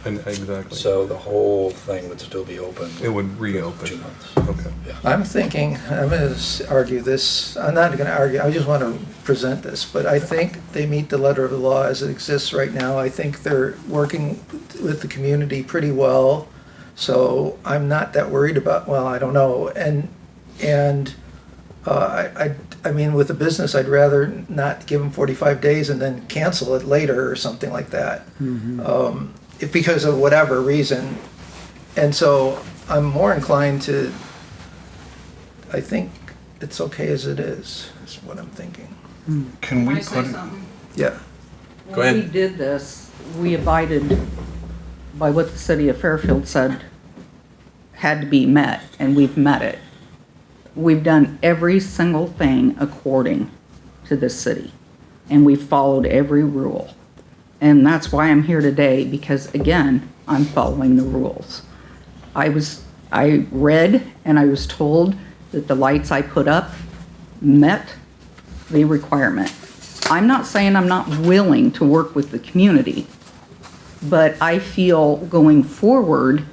and exactly. So the whole thing would still be open. It would reopen. 2 months. Okay. Yeah. I'm thinking, I'm going to argue this, I'm not going to argue, I just want to present this, but I think they meet the letter of the law as it exists right now. I think they're working with the community pretty well, so I'm not that worried about, well, I don't know. I mean, with a business, I'd rather not give them 45 days and then cancel it later or something like that. If because of whatever reason. And so I'm more inclined to, I think it's okay as it is what I'm thinking. Can we Can I say put it? something? Yeah. Go When we ahead. did this, we abided by what the city of Fairfield said had to be met, and we've met it. We've done every single thing according to this city, and we've followed every rule. And that's why I'm here today, because again, I'm following the rules. I read and I was told that the lights I put up met the requirement. I'm not saying I'm not willing to work with the community, but I feel going forward,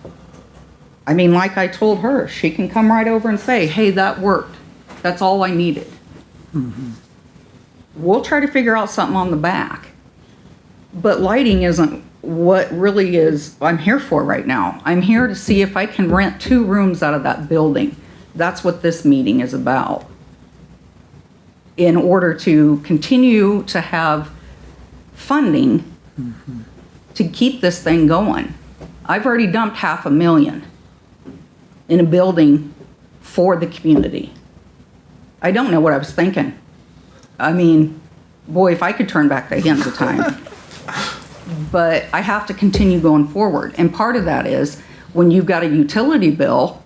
I mean, like I told her, she can come right over and say, hey, that worked. That's all I needed. We'll try to figure out something on the back. But lighting isn't what really is I'm here for right now. I'm here to see if I can rent 2 rooms out of that building. That's what this meeting is about. In order to continue to have funding to keep this thing going. I've already dumped $500,000 in a building for the community. I don't know what I was thinking. I mean, boy, if I could turn back the hands of time. But I have to continue going forward. And part of that is when you've got a utility bill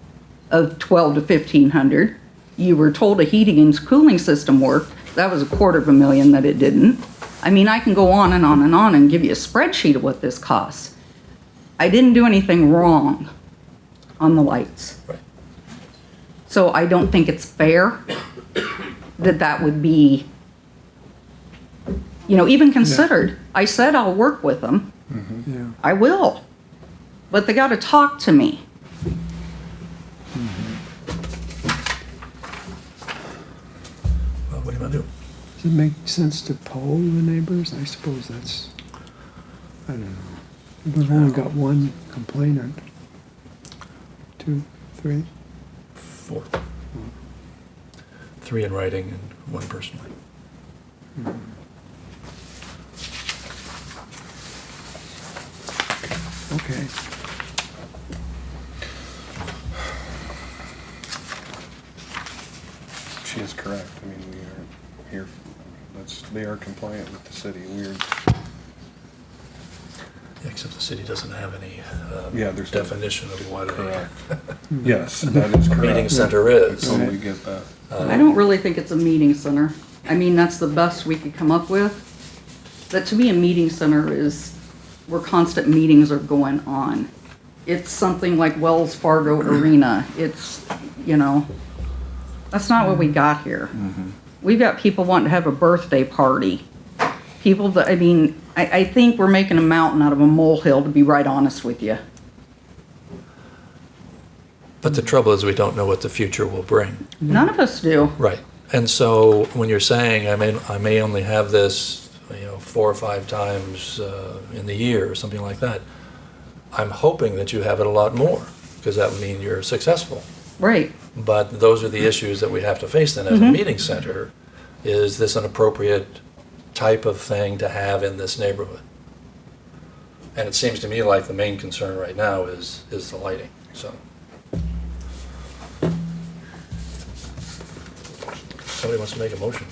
of $1,200 to $1,500, you were told a heating and cooling system worked. That was $250,000 that it didn't. I mean, I can go on and on and on and give you a spreadsheet of what this costs. I didn't do anything wrong on the lights. Right. So I don't think it's fair that that would be, you know, even considered. I said I'll work with them. Yeah. I will. But they got to talk to me. Well, what do you want to do? Does it make sense to poll the neighbors? I suppose that's, I don't know. We've only got one complainant. 2, 3? 4. 3 in writing and 1 personally. Okay. She is correct. I mean, we are here, they are compliant with the city. We're, Yeah, except the city doesn't have any Yeah, there's no- definition of what correct. Yes, that is a correct. meeting center is. Totally get that. I don't really think it's a meeting center. I mean, that's the best we could come up with. That to me, a meeting center is where constant meetings are going on. It's something like Wells Fargo Arena. It's, you know, that's not what we got here. We've got people wanting to have a birthday party. People that, I mean, I think we're making a mountain out of a molehill, to be right honest with you. But the trouble is we don't know what the future will bring. None of us do. Right. And so when you're saying I may only have this, 4 or 5 times in the year or something like that, I'm hoping that you have it a lot more because that would mean you're successful. Right. But those are the issues that we have to face then as a meeting center. Is this an appropriate type of thing to have in this neighborhood? And it seems to me like the main concern right now is the lighting, so. Somebody wants to make a motion?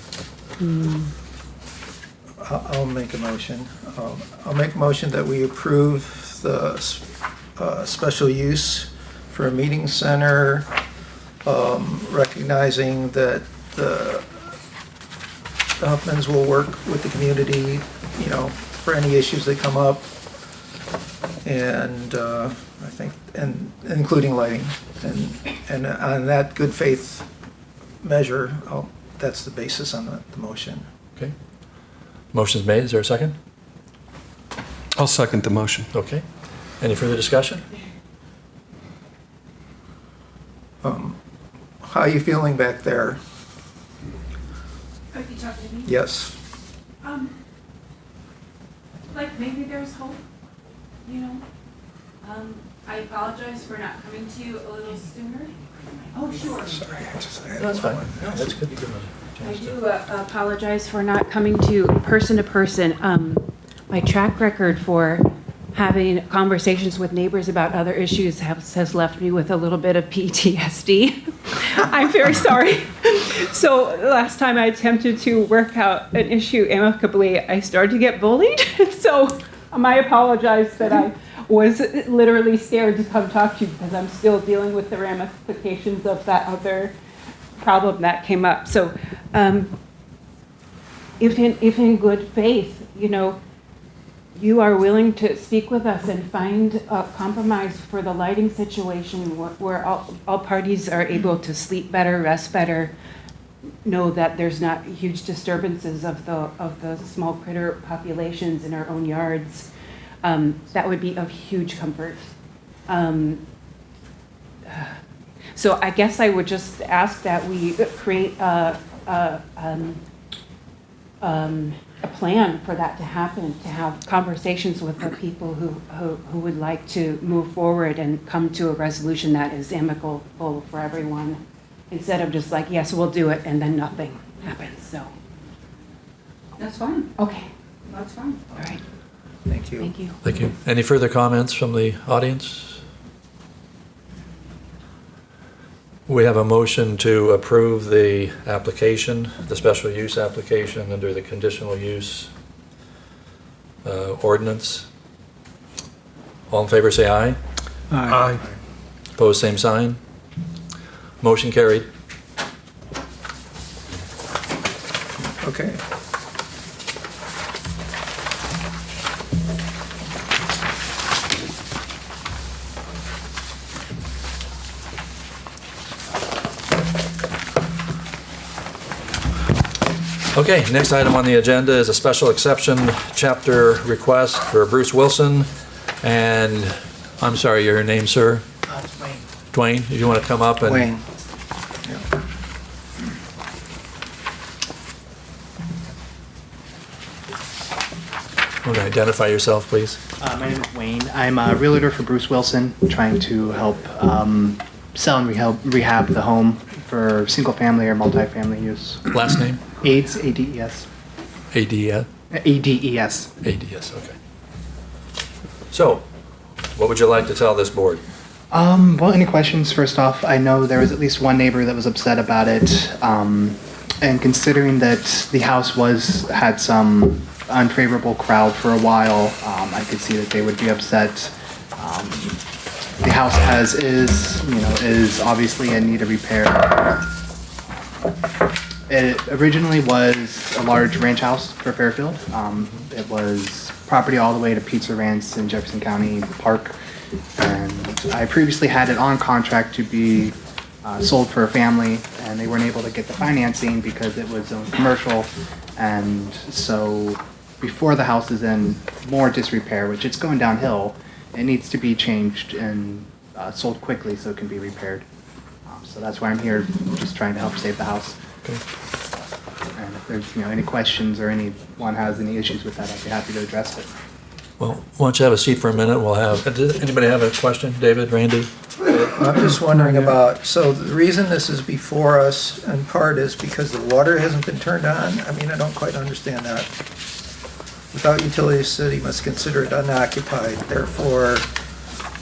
I'll make a motion. I'll make a motion that we approve the special use for a meeting center, recognizing that the Huffmans will work with the community, for any issues that come up. And I think, and including lighting. And on that good faith measure, that's the basis on the motion. Okay. Motion's made, is there a second? I'll second the motion. Okay. Any further discussion? How are you feeling back there? Are you talking to me? Yes. Like maybe there's hope, I apologize for not coming to you a little sooner. Oh, sure. Sorry, That's fine. No, that's good to give them a I chance to. do apologize for not coming to person. My track record for having conversations with neighbors about other issues has left me with a little bit of PTSD. I'm very sorry. So last time I attempted to work out an issue amicably, I started to get bullied. So I apologize that I was literally scared to come talk to you because I'm still dealing with the ramifications of that other problem that came up. So if in good faith, you are willing to speak with us and find a compromise for the lighting situation where all parties are able to sleep better, rest better, know that there's not huge disturbances of the small critter populations in our own yards. That would be of huge comfort. So I guess I would just ask that we create a plan for that to happen, to have conversations with the people who would like to move forward and come to a resolution that is amicable for everyone, instead of just like, yes, we'll do it, and then nothing happens, so. That's fine. Okay, That's fine. all right, Thank you. thank you. Thank you. Any further comments from the audience? We have a motion to approve the application, the special use application under the conditional use ordinance. All in favor, say aye. Aye. Opposed, same sign. Motion carried. Okay. Okay, next item on the agenda is a special exception chapter request for Bruce Wilson. And I'm sorry, your name, sir? Dwayne, do you want to come up and? Wayne. Want to identify yourself, please? My name is Wayne. I'm a realtor for Bruce Wilson, trying to help sell and rehab the home for single-family or multi-family use. Last name? AIDS, A-D-E-S. ADS? A-D-E-S. ADS, okay. So, what would you like to tell this board? Well, any questions? First off, I know there was at least one neighbor that was upset about it. And considering that the house had some unfavorable crowd for a while, I could see that they would be upset. The house as is obviously in need of repair. It originally was a large ranch house for Fairfield. It was property all the way to Pizza Ranch in Jefferson County Park. And I previously had it on contract to be sold for a family, and they weren't able to get the financing because it was zoned commercial. And so before the house is in more disrepair, which it's going downhill, it needs to be changed and sold quickly so it can be repaired. So that's why I'm here, just trying to help save the house. Okay. And if there's any questions or anyone has any issues with that, I'd be happy to address it. Well, why don't you have a seat for a minute? We'll have, does anybody have a question? David, Randy? I'm just wondering about, so the reason this is before us in part is because the water hasn't been turned on? I mean, I don't quite understand that. Without utilities, the city must consider it unoccupied, therefore,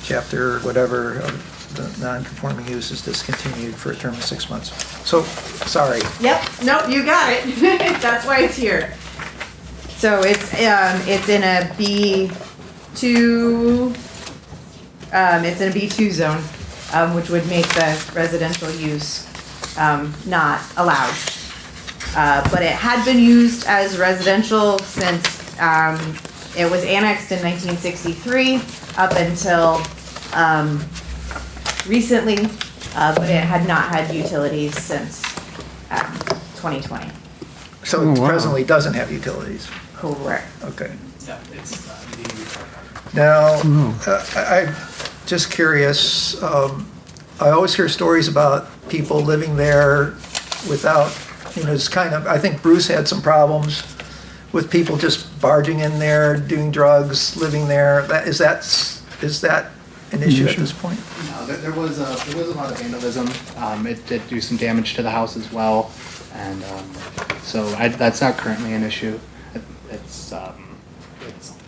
chapter whatever of the non-conforming use is discontinued for a term of 6 months. So, sorry. Yep, no, you got it. That's why it's here. So it's in a B2, it's in a B2 zone, which would make the residential use not allowed. But it had been used as residential since it was annexed in 1963 up until recently, but it had not had utilities since 2020. So Oh, it wow. presently doesn't have utilities? Correct. Okay. Yeah, it's Now, I'm just curious, I always hear stories about people living there without, it's kind of, I think Bruce had some problems with people just barging in there, doing drugs, living there. Is that an issue at this point? No, there was a lot of vandalism. It did do some damage to the house as well, and so that's not currently an issue.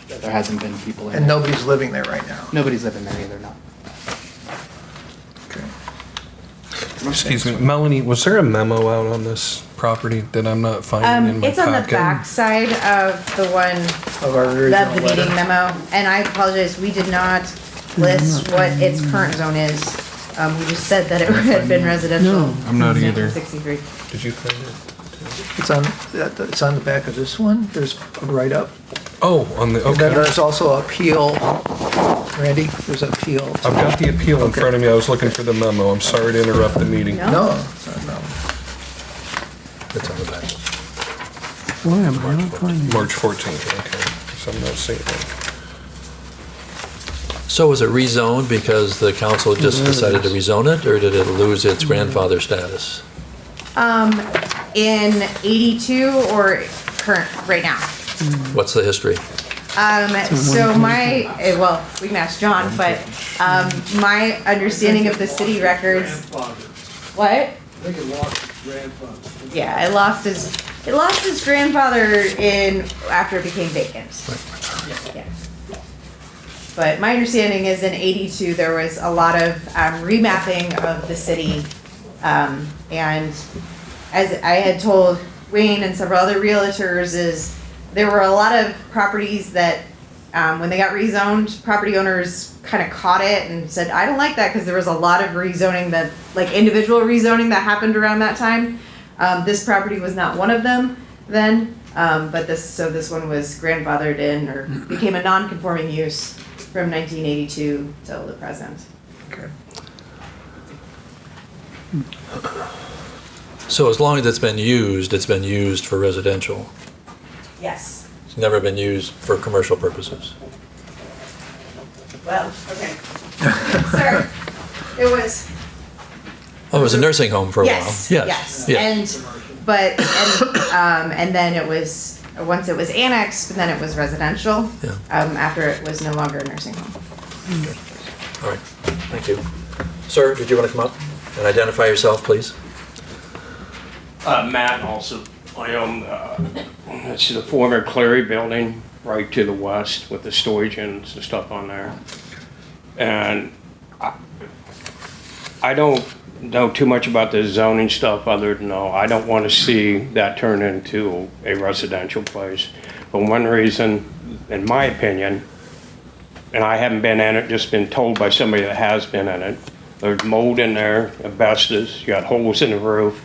There hasn't been people in And there. nobody's living there right now? Nobody's living there either, no. Okay. Excuse me, Melanie, was there a memo out on this property that I'm not finding in my It's on the packet? back side of the one, Of our the original meeting letter? memo, and I apologize, we did not list what its current zone is. We just said that it had been residential. No. I'm not since either. 1963. Did you find it? It's on the back of this one, there's a write-up. Oh, on the, And then okay. there's also appeal, Randy, there's appeal. I've got the appeal in front of me. I was looking for the memo. I'm sorry to interrupt the meeting. No. No, it's not, no. Why am I not finding it? March 14th, okay. So I'm not seeing it. So was it rezoned because the council just There it decided to is. rezone it, or did it lose its grandfather status? In 82 or current, right now? What's the history? So my, well, we can ask John, but, my understanding of the city records. What? I think it lost its grandfather. Yeah, it lost his grandfather after it became vacant. Yeah. But my understanding is in 82, there was a lot of remapping of the city. And as I had told Wayne and several other realtors, is there were a lot of properties that when they got rezoned, property owners kind of caught it and said, I don't like that, because there was a lot of rezoning that, like individual rezoning that happened around that time. This property was not one of them then, but this one was grandfathered in or became a non-conforming use from 1982 till the present. Okay. So as long as it's been used for residential. Yes. It's never been used for commercial purposes. Well, okay. Sir, it was. Oh, it was a nursing home for a while. Yes. Yes. And then it was, once it was annexed, then it was residential. Yeah. After it was no longer a nursing home. All right, thank you. Sir, did you want to come up and identify yourself, please? Matt also, I own, it's the former Cleary building right to the west with the storage and stuff on there. And I don't know too much about the zoning stuff other than know I don't want to see that turn into a residential place. For one reason, in my opinion, and I haven't been in it, just been told by somebody that has been in it, there's mold in there, asbestos, you got holes in the roof,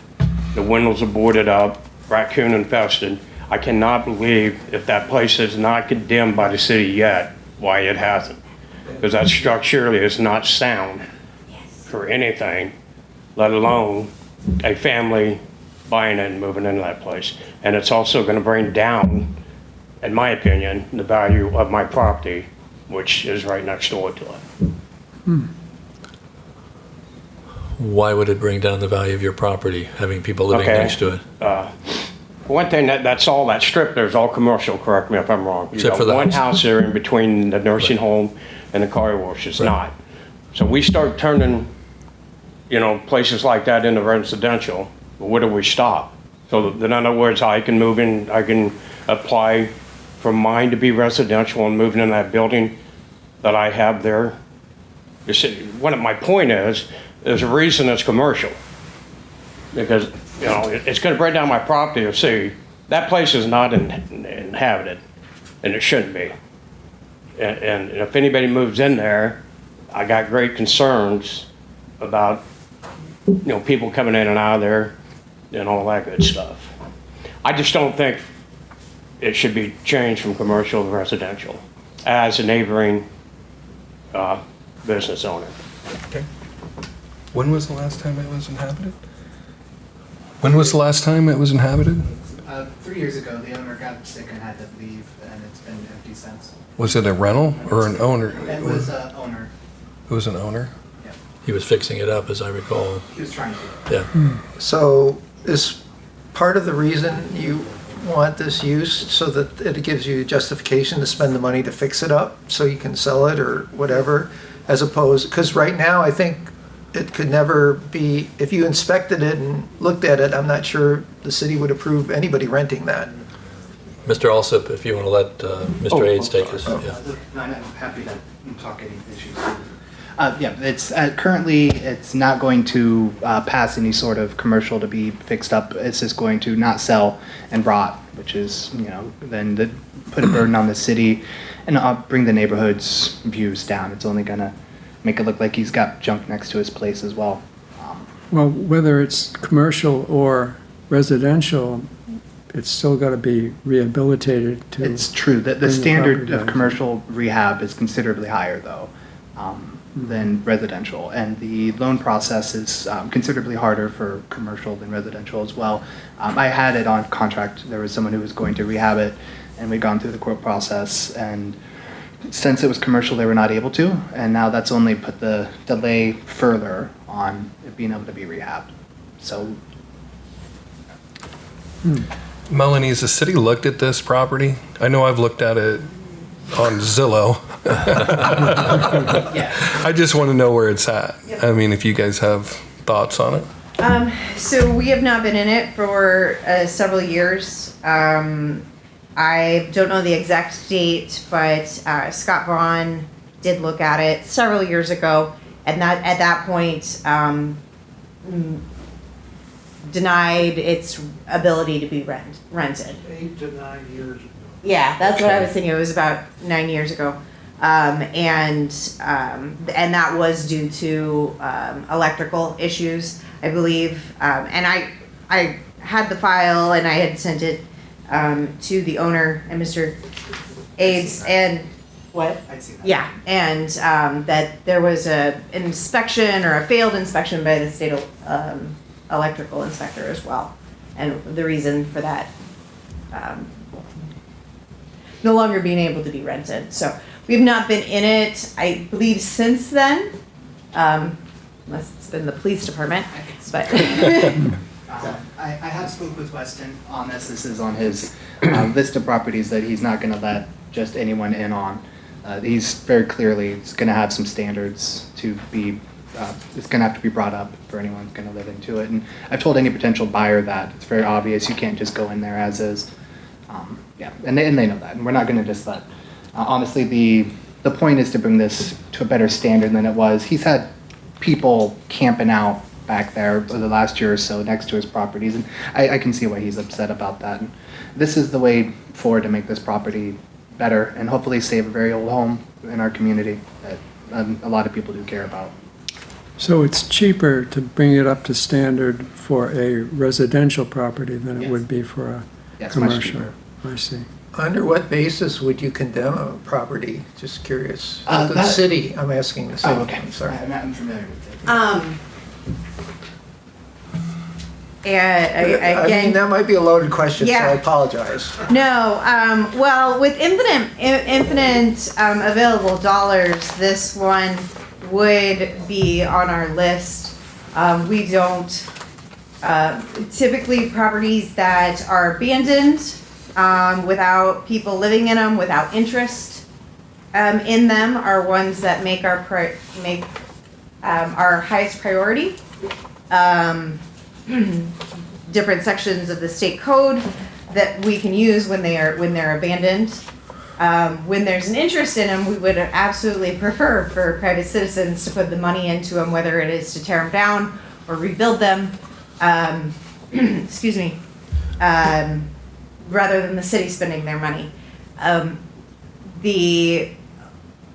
the windows are boarded up, raccoon infested. I cannot believe if that place is not condemned by the city yet, why it hasn't. Because that structurally is not sound for anything, let alone a family buying it and moving into that place. And it's also going to bring down, in my opinion, the value of my property, which is right next door to it. Why would it bring down the value of your property, having people living Okay. next to it? One thing, that's all that strip there's all commercial, correct me if I'm wrong. You Except got for the one house. house there in between the nursing home and the car wash, it's not. So we start turning, places like that into residential, where do we stop? So in other words, I can move in, I can apply for mine to be residential and moving in that building that I have there. You see, my point is, there's a reason it's commercial. Because, it's gonna bring down my property if, see, that place is not inhabited, and it shouldn't be. And if anybody moves in there, I got great concerns about, people coming in and out of there and all that good stuff. I just don't think it should be changed from commercial to residential as a neighboring business owner. Okay. When was the last time it was inhabited? When was the last time it was inhabited? 3 years ago, the owner got sick and had to leave, and it's been empty since. Was it a rental or an owner? It was owner. It was an owner? He was fixing it up, as I recall. He was trying to. Yeah. So is part of the reason you want this use so that it gives you justification to spend the money to fix it up so you can sell it or whatever, as opposed, because right now I think it could never be, if you inspected it and looked at it, I'm not sure the city would approve anybody renting that. Mr. Alsop, if you want to let Mr. Aids take his. No, I'm happy to talk any issues. It's currently it's not going to pass any sort of commercial to be fixed up. It's just going to not sell and rot, which is then put a burden on the city and bring the neighborhood's views down. It's only gonna make it look like he's got junk next to his place as well. Well, whether it's commercial or residential, it's still got to be rehabilitated to. It's true that the bring the standard property of down. commercial rehab is considerably higher though than residential. And the loan process is considerably harder for commercial than residential as well. I had it on contract. There was someone who was going to rehab it, and we'd gone through the court process. And since it was commercial, they were not able to. And now that's only put the delay further on it being able to be rehabbed. So Melanie, has the city looked at this property? I know I've looked at it on Zillow. I just want to know where it's at. I mean, if you guys have thoughts on it. So we have not been in it for several years. I don't know the exact date, but Scott Vaughn did look at it several years ago, and that at that point denied its ability to be rented. 8 to 9 years ago. Yeah, that's what I was thinking. It was about 9 years ago, and that was due to electrical issues, I believe. And I had the file and I had sent it to the owner and Mr. Aids and what? I'd see that. Yeah, and that there was an inspection or a failed inspection by the state electrical inspector as well, and the reason for that no longer being able to be rented. So we've not been in it, I believe, since then, unless it's been the police department. But I have spoke with Weston on this. This is on his list of properties that he's not going to let just anyone in on. He's very clearly going to have some standards to be. It's going to have to be brought up for anyone who's going to live into it. And I've told any potential buyer that it's very obvious you can't just go in there as is. Yeah, and they know that, and we're not going to just let. Honestly, the point is to bring this to a better standard than it was. He's had people camping out back there for the last year or so next to his properties, and I can see why he's upset about that. And this is the way forward to make this property better and hopefully save a very old home in our community that a lot of people do care about. So it's cheaper to bring it up to standard for a residential property than it Yes. would be for a Yes, much commercial? cheaper. I see. Under what basis would you condemn a property? Just curious. The that- city, I'm asking the city. Oh, okay. I'm sorry. I'm familiar with it. and I again, mean, that might be a loaded question, so I Yeah. apologize. no, well, with infinite available dollars, this one would be on our list. We don't, typically properties that are abandoned, without people living in them, without interest in them, are ones that make our highest priority. Different sections of the state code that we can use when they're abandoned. When there's an interest in them, we would absolutely prefer for private citizens to put the money into them, whether it is to tear them down or rebuild them. Excuse me. Rather than the city spending their money. It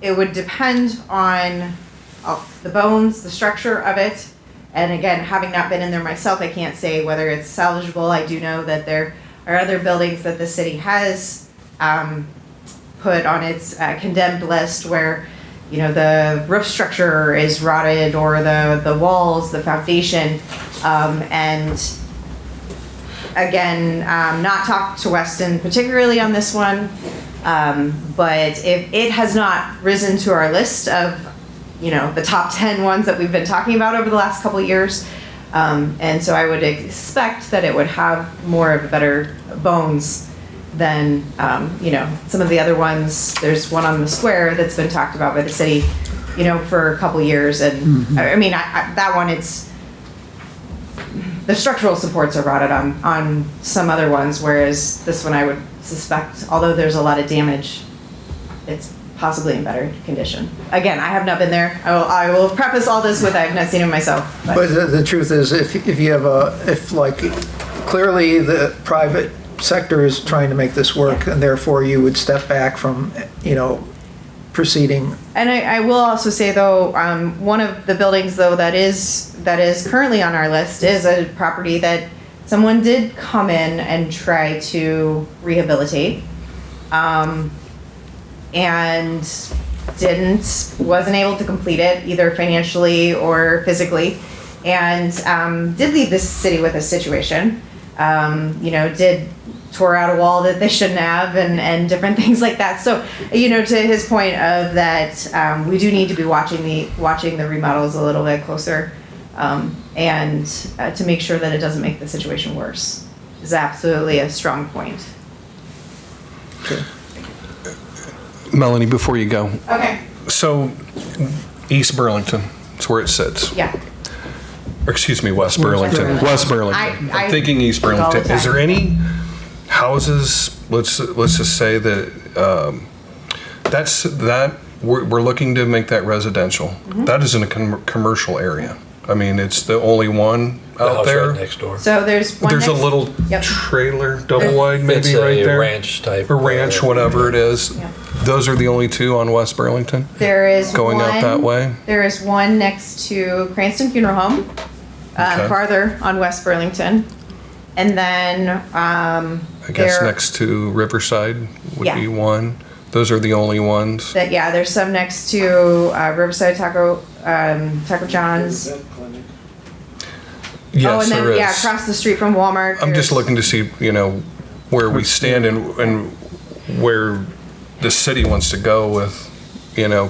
would depend on the bones, the structure of it. And again, having not been in there myself, I can't say whether it's salvageable. I do know that there are other buildings that the city has put on its condemned list where, you know, the roof structure is rotted or the walls, the foundation, and again, not talked to Weston particularly on this one, but if it has not risen to our list of, you know, the top 10 ones that we've been talking about over the last couple of years, and so I would expect that it would have more of a better bones than, you know, some of the other ones. There's one on the square that's been talked about by the city, you know, for a couple years, and I mean, that one, the structural supports are rotted on some other ones, whereas this one I would suspect, although there's a lot of damage, it's possibly in better condition. Again, I have not been there. I will preface all this with I have not seen it myself. But the truth is, if you have clearly the private sector is trying to make this work, and therefore you would step back from, you know, proceeding. And I will also say though, one of the buildings though that is currently on our list is a property that someone did come in and try to rehabilitate. And wasn't able to complete it either financially or physically, and did leave this city with a situation. Tore out a wall that they shouldn't have, and different things like that. So, to his point of that, we do need to be watching the remodels a little bit closer, and to make sure that it doesn't make the situation worse. Is absolutely a strong point. Melanie, before you go, Okay. so East Burlington, that's where it sits. Yeah. Or excuse me, West Burlington. Burlington. West Burlington. I I'm thinking East all the Burlington. Is time. there any houses, let's just say that, we're looking to make that residential. Mm-hmm. That is in a commercial area. I mean, it's the only one The out house there. right next door. So there's one. There's a next- little Yep. trailer, double wide It's maybe right a there. ranch type. A ranch, whatever it is. Yeah. Those are the only two on West Burlington? There is Going out one- that way? There is one next to Cranston Funeral Home, Okay. farther on West Burlington, and then I guess there- next to Riverside would Yeah. be one. Those are the only ones. there's some next to Riverside Taco John's. Vet clinic. Oh, and then there yeah, is. across the street from Walmart. I'm just there's- looking to see, where we stand and where the city wants to go with,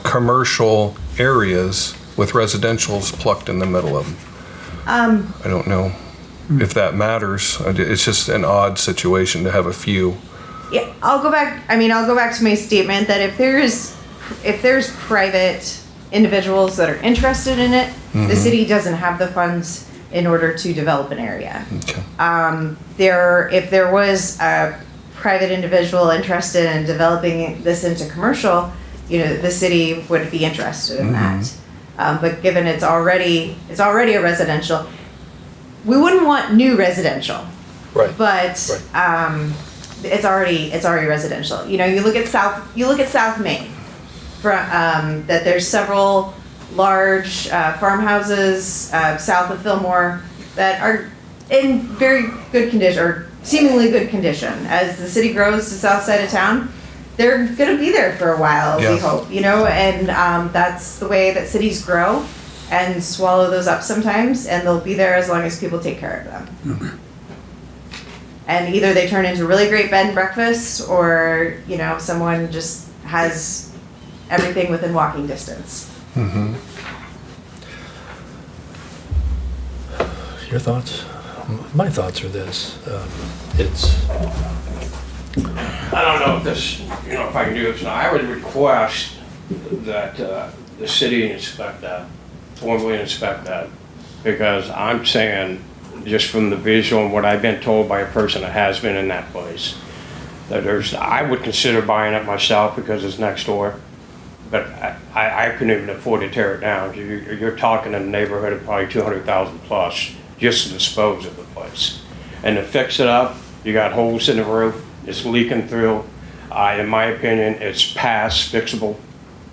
commercial areas with residentials plucked in the middle of them. I don't know if that matters. It's just an odd situation to have a few. Yeah, I'll go back to my statement that if there's private individuals that are interested in it, the city doesn't have the funds in order to develop an area. Okay. If there was a private individual interested in developing this into commercial, the city would be interested in that. But given it's already a residential, we wouldn't want new residential. Right. But it's already residential. You look at South Main, that there's several large farmhouses south of Fillmore that are in very good condition, or seemingly good condition. As the city grows to south side of town, they're going to be there for a while, Yeah. we hope, and that's the way that cities grow and swallow those up sometimes, and they'll be there as long as people take care of them. And either they turn into really great bed and breakfasts, or, someone just has everything within walking distance. Your thoughts? My thoughts are this. I don't know if this, if I can do this now. I would request that the city inspect that, formally inspect that, because I'm saying, just from the visual and what I've been told by a person that has been in that place, that I would consider buying it myself because it's next door, but I couldn't even afford to tear it down. You're talking in a neighborhood of probably 200,000 plus just to dispose of the place. And to fix it up, you got holes in the roof, it's leaking through. In my opinion, it's past fixable.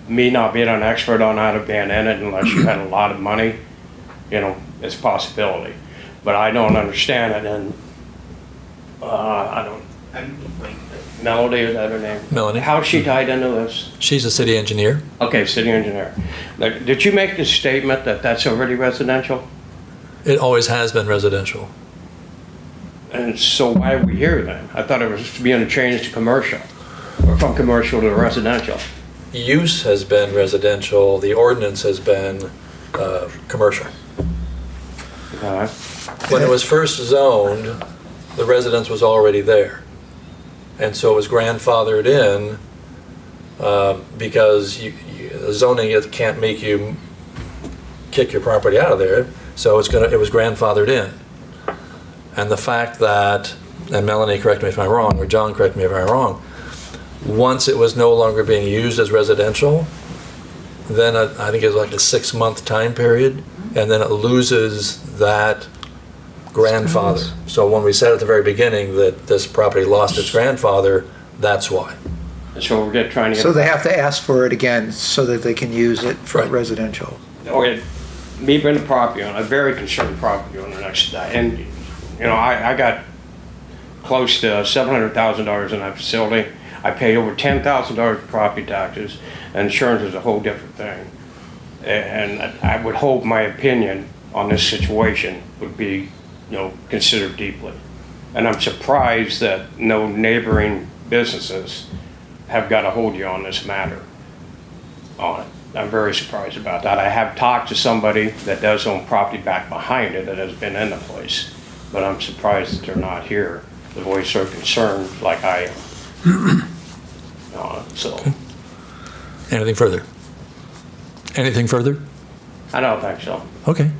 Me not being an expert on how to ban in it unless you had a lot of money, it's a possibility. But I don't understand it, and Melody, is that her name? Melanie. How's she tied into this? She's a city engineer. Okay, city engineer. Now, did you make the statement that that's already residential? It always has been residential. And so why are we here then? I thought it was being changed to commercial, or from commercial to residential. Use has been residential. The ordinance has been commercial. When it was first zoned, the residence was already there. And so it was grandfathered in because zoning can't make you kick your property out of there. So it was grandfathered in. And the fact that, and Melanie, correct me if I'm wrong, or John, correct me if I'm wrong, once it was no longer being used as residential, then I think it was like a 6-month time period, and then it loses that grandfather. So when we said at the very beginning that this property lost its grandfather, that's why. And so we're trying to get. So they have to ask for it again so that they can use it for Right. residential. Okay, me being a property owner, a very concerned property owner next to that, and, I got close to $700,000 in that facility. I paid over $10,000 for property taxes, Insurance is a whole different thing. And I would hope my opinion on this situation would be, considered deeply. And I'm surprised that no neighboring businesses have got a hold of you on this matter on it. I'm very surprised about that. I have talked to somebody that does own property back behind it that has been in the place, but I'm surprised that they're not here to voice their concern like I am. So, Anything further? Anything further? I don't think so. Okay.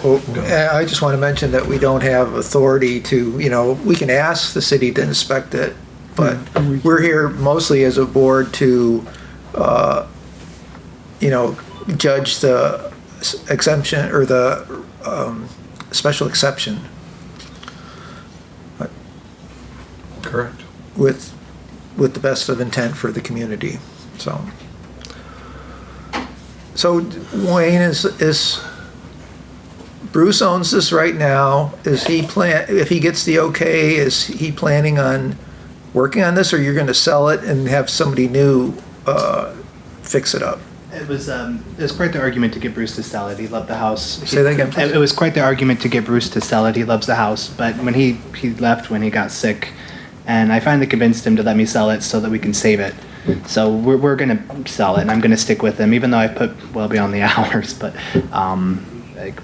Well, I just want to mention that we don't have authority to, we can ask the city to inspect it, but we're here mostly as a board to, judge the exemption or the special exception Correct. with the best of intent for the community, so. So Wayne, is Bruce owns this right now. Is he if he gets the okay, is he planning on working on this, or you're gonna sell it and have somebody new fix it up? It was quite the argument to get Bruce to sell it. He loved the house. Say that again, please. It was quite the argument to get Bruce to sell it. He loves the house, but when he left when he got sick, and I finally convinced him to let me sell it so that we can save it. So we're gonna sell it, and I'm gonna stick with him, even though I put well beyond the hours. But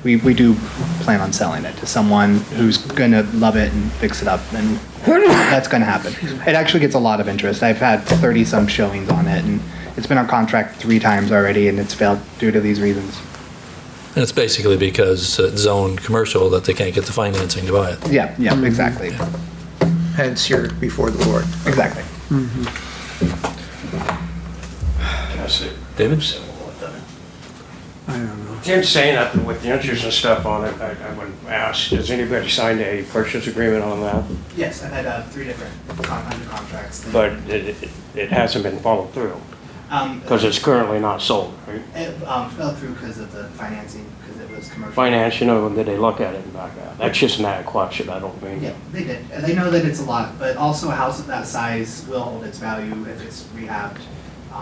we do plan on selling it to someone who's gonna love it and fix it up, and that's gonna happen. It actually gets a lot of interest. I've had 30-some showings on it, and it's been on contract 3 times already, and it's failed due to these reasons. And it's basically because it's zoned commercial that they can't get the financing to buy it. Yeah, exactly. Hence, you're before the board. Exactly. David? I don't know. Tim's saying that with the interest and stuff on it, I would ask, has anybody signed a purchase agreement on that? Yes, I've had 3 different under contracts. But it hasn't been followed through, because it's currently not sold, right? It fell through because of the financing, because it was commercial. Finance, did they look at it and back out? That's just an ad question, I don't mean. Yeah, they did. And they know that it's a lot, but also a house of that size will hold its value if it's rehabbed,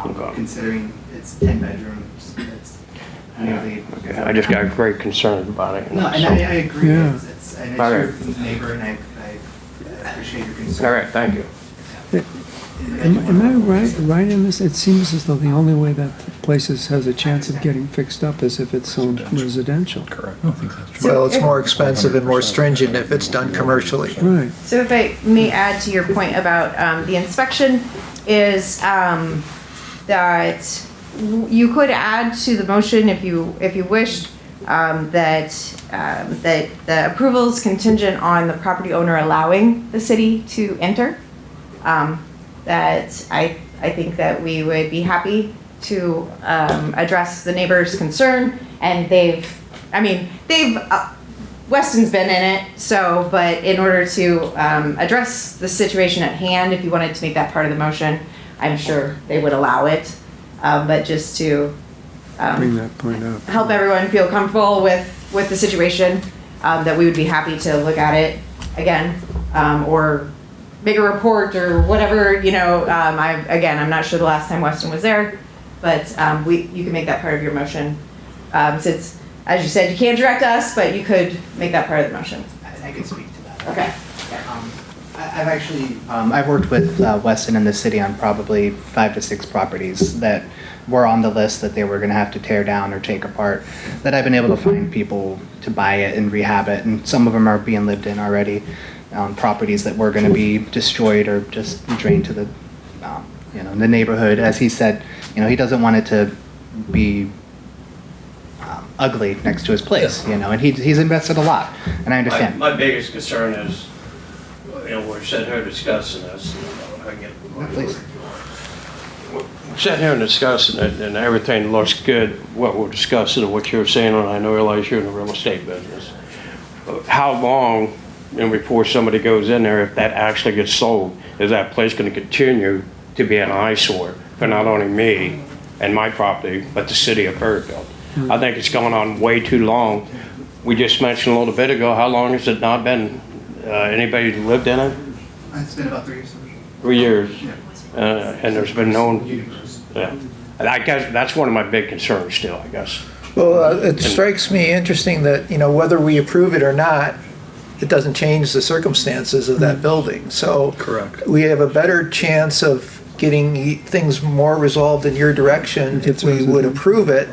Okay. considering it's 10 bedrooms. It's nearly. Okay, I just got great concern about it. No, and I agree. Yeah. It's All right. your neighbor, and I appreciate your concern. All right, thank you. Am I right in this? It seems as though the only way that places has a chance of getting fixed up is if it's zoned residential. Correct. Well, it's more expensive and more stringent if it's done commercially. Right. So if I may add to your point about the inspection, is that you could add to the motion if you wished, that the approval is contingent on the property owner allowing the city to enter. That I think that we would be happy to address the neighbor's concern, and Weston's been in it, so, but in order to address the situation at hand, if you wanted to make that part of the motion, I'm sure they would allow it. But just to Bring that point up. help everyone feel comfortable with the situation, that we would be happy to look at it again, or make a report or whatever, I'm not sure the last time Weston was there, but you can make that part of your motion. Since, as you said, you can't direct us, but you could make that part of the motion. I can speak to that. Okay. I've actually, I've worked with Weston and the city on probably 5 to 6 properties that were on the list that they were gonna have to tear down or take apart, that I've been able to find people to buy it and rehab it, and some of them are being lived in already. Properties that were gonna be destroyed or just drained to the, the neighborhood. As he said, he doesn't want it to be ugly next to his place, and he's invested a lot, and I understand. My biggest concern is, we're sitting here discussing this. Please. We're sitting here and discussing it, and everything looks good, what we're discussing and what you're saying, and I realize you're in the real estate business. How long, before somebody goes in there, if that actually gets sold, is that place going to continue to be an eyesore for not only me and my property, but the city of Fairfield? I think it's going on way too long. We just mentioned a little bit ago, how long has it not been, anybody lived in it? It's been about 3 years. 3 years. Yeah. And there's been no, yeah. And I guess that's one of my big concerns still, I guess. Well, it strikes me interesting that, whether we approve it or not, it doesn't change the circumstances of that building. So Correct. we have a better chance of getting things more resolved in your direction if we would approve it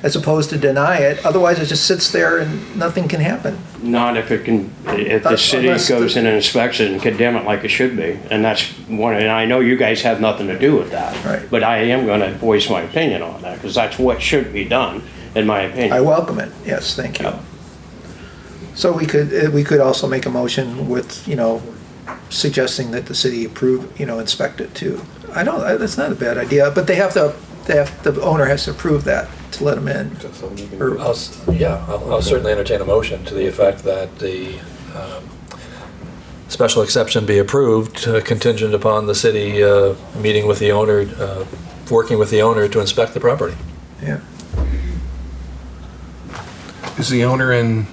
as opposed to deny it. Otherwise, it just sits there and nothing can happen. Not if it can, if the city Unless goes in and inspects it and condemn it like it should be. And that's one, and I know you guys have nothing to do with that. Right. But I am gonna voice my opinion on that, because that's what should be done, in my I opinion. welcome it, yes, thank you. Yeah. So we could also make a motion with, suggesting that the city approve, inspect it too. That's not a bad idea, but the owner has to approve that to let them in. I'll certainly entertain a motion to the effect that the special exception be approved, contingent upon the city meeting with the owner, working with the owner to inspect the property. Yeah. Is the owner in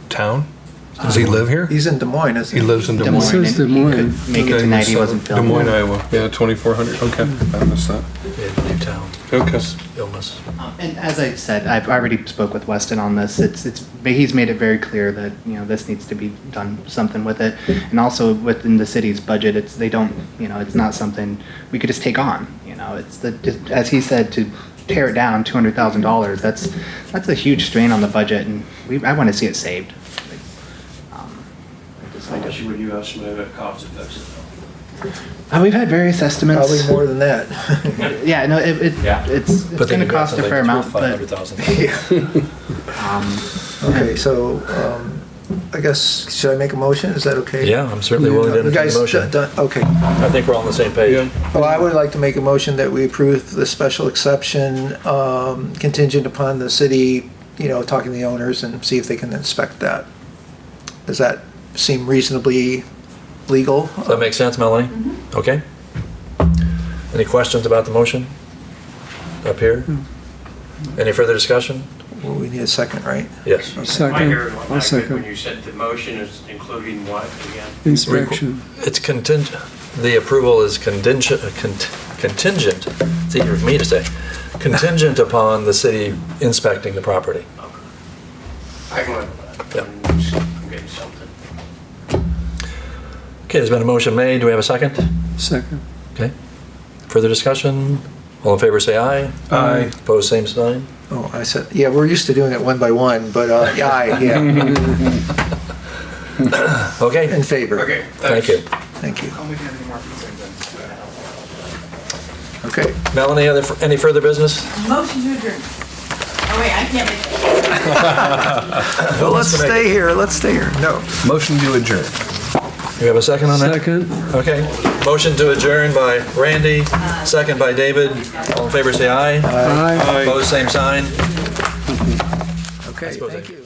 town? Does he live here? He's in Des Moines, isn't He he? lives in Des Des Moines. Moines. Says Des and he Moines. could make it Okay, tonight. He so wasn't Des filming. Moines, Iowa. Yeah, 2,400. Okay, I missed that. In Newtown. Okay. Illness. And as I said, I've already spoke with Weston on this. He's made it very clear that this needs to be done something with it, and also within the city's budget, it's not something we could just take on. As he said, to tear it down $200,000. That's a huge strain on the budget, and I want to see it saved. How much would you estimate it costs to fix it? We've had various estimates. Probably more than that. Yeah, no, Yeah. it's going to cost a fair amount, but Okay, so I guess, should I make a motion? Is that okay? Yeah, I'm certainly willing to You entertain guys a motion. okay. I think we're all on the same page. Well, I would like to make a motion that we approve the special exception contingent upon the city, talking to the owners and see if they can inspect that. Does that seem reasonably legal? Does that make sense, Melanie? Okay. Any questions about the motion up here? Any further discussion? Well, we need a second, right? Yes. Second, I'll second. When you said the motion is including what again? Inspection. It's contingent, the approval is contingent, contingent, it's easier for me to say, contingent upon the city inspecting the property. I can live with that. Yep. I'm getting something. Okay, there's been a motion made. Do we have a second? Second. Okay. Further discussion? All in favor say aye. Aye. Opposed, same sign. Oh, I said, yeah, we're used to doing it one by one, but aye, yeah, Okay, in favor. Okay. thank you. Thank you. Okay. Melanie, any further business? Motion to adjourn. Oh, wait, I can't make it. Well, let's stay here, No. Motion to adjourn. You have a second on that? Second. Okay. Motion to adjourn by Randy, second by David. All in favor say aye. Aye. Opposed, same sign. Okay, suppose I- thank you.